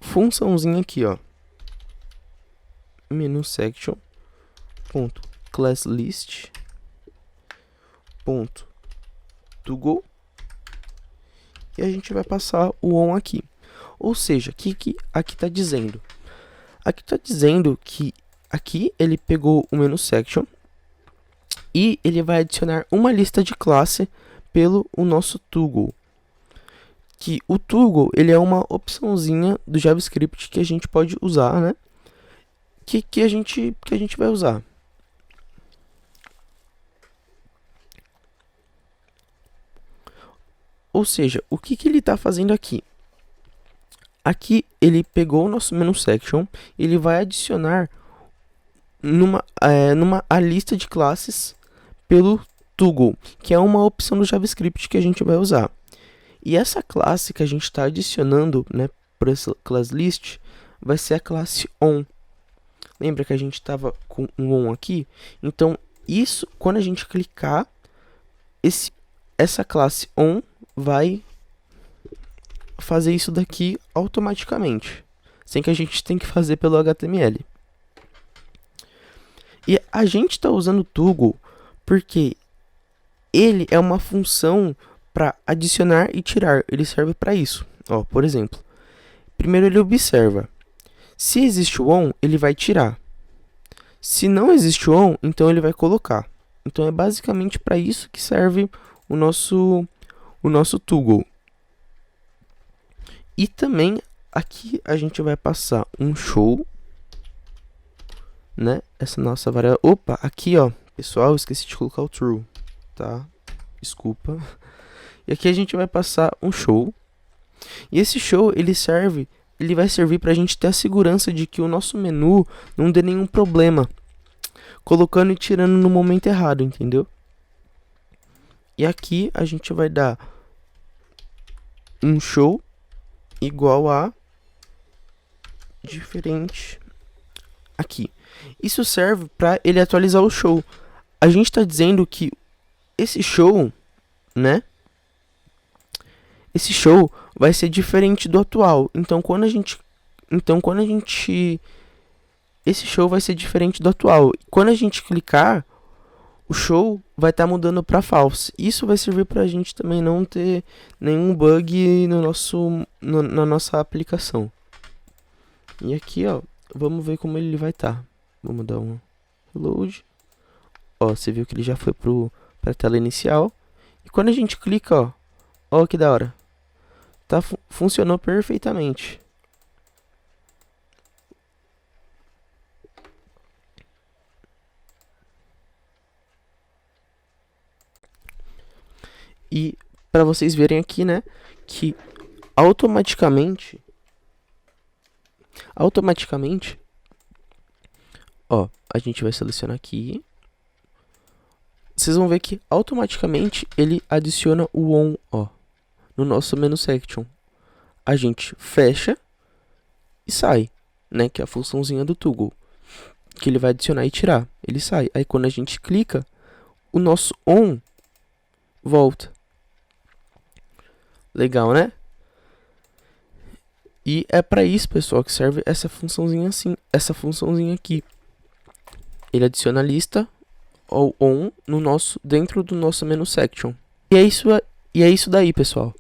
funçãozinha aqui, ó. menu_section.classList.toGo. E a gente vai passar o on aqui. Ou seja, o que aqui está dizendo? Aqui está dizendo que aqui ele pegou o menu_section e ele vai adicionar uma lista de classe pelo o nosso toggle. Que o toggle ele é uma opçãozinha do JavaScript que a gente pode usar, né? Que a gente vai usar. Ou seja, o que ele está fazendo aqui? Aqui ele pegou o nosso menu_section, ele vai adicionar numa a lista de classes pelo toggle, que é uma opção do JavaScript que a gente vai usar. E essa classe que a gente está adicionando, né, para essa class list, vai ser a classe on. Lembra que a gente estava com um on aqui? Então, isso, quando a gente clicar, essa classe on vai fazer isso daqui automaticamente, sem que a gente tenha que fazer pelo HTML. E a gente está usando o toggle porque ele é uma função para adicionar e tirar. Ele serve para isso. Ó, por exemplo, primeiro ele observa. Se existe o on, ele vai tirar. Se não existe o on, então ele vai colocar. Então é basicamente para isso que serve o nosso toggle. E também aqui a gente vai passar um show, né? Essa nossa variável. Opa, aqui, ó, pessoal, esqueci de colocar o true, tá? Desculpa. E aqui a gente vai passar um show. E esse show, ele vai servir para a gente ter a segurança de que o nosso menu não dê nenhum problema, colocando e tirando no momento errado, entendeu? E aqui a gente vai dar um show igual a diferente aqui. Isso serve para ele atualizar o show. A gente está dizendo que esse show, né? Esse show vai ser diferente do atual. Então quando a gente esse show vai ser diferente do atual. Quando a gente clicar, o show vai estar mudando para false. Isso vai servir para a gente também não ter nenhum bug na nossa aplicação. E aqui, ó, vamos ver como ele vai estar. Vamos dar um reload. Ó, você viu que ele já foi para a tela inicial. E quando a gente clica, ó que da hora. Funcionou perfeitamente. E para vocês verem aqui, né, que automaticamente, ó, a gente vai selecionar aqui. Vocês vão ver que automaticamente ele adiciona o on, ó, no nosso menu section. A gente fecha e sai, né, que é a funçãozinha do toggle, que ele vai adicionar e tirar. Ele sai. Aí quando a gente clica, o nosso on volta. Legal, né? E é para isso, pessoal, que serve essa funçãozinha assim, essa funçãozinha aqui. Ele adiciona a lista ou on dentro do nosso menu section. E é isso daí, pessoal.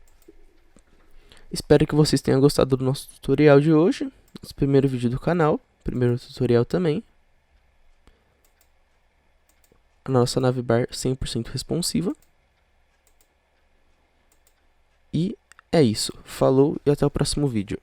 Espero que vocês tenham gostado do nosso tutorial de hoje. Esse primeiro vídeo do canal, primeiro tutorial também. A nossa navbar 100% responsiva. E é isso. Falou e até o próximo vídeo.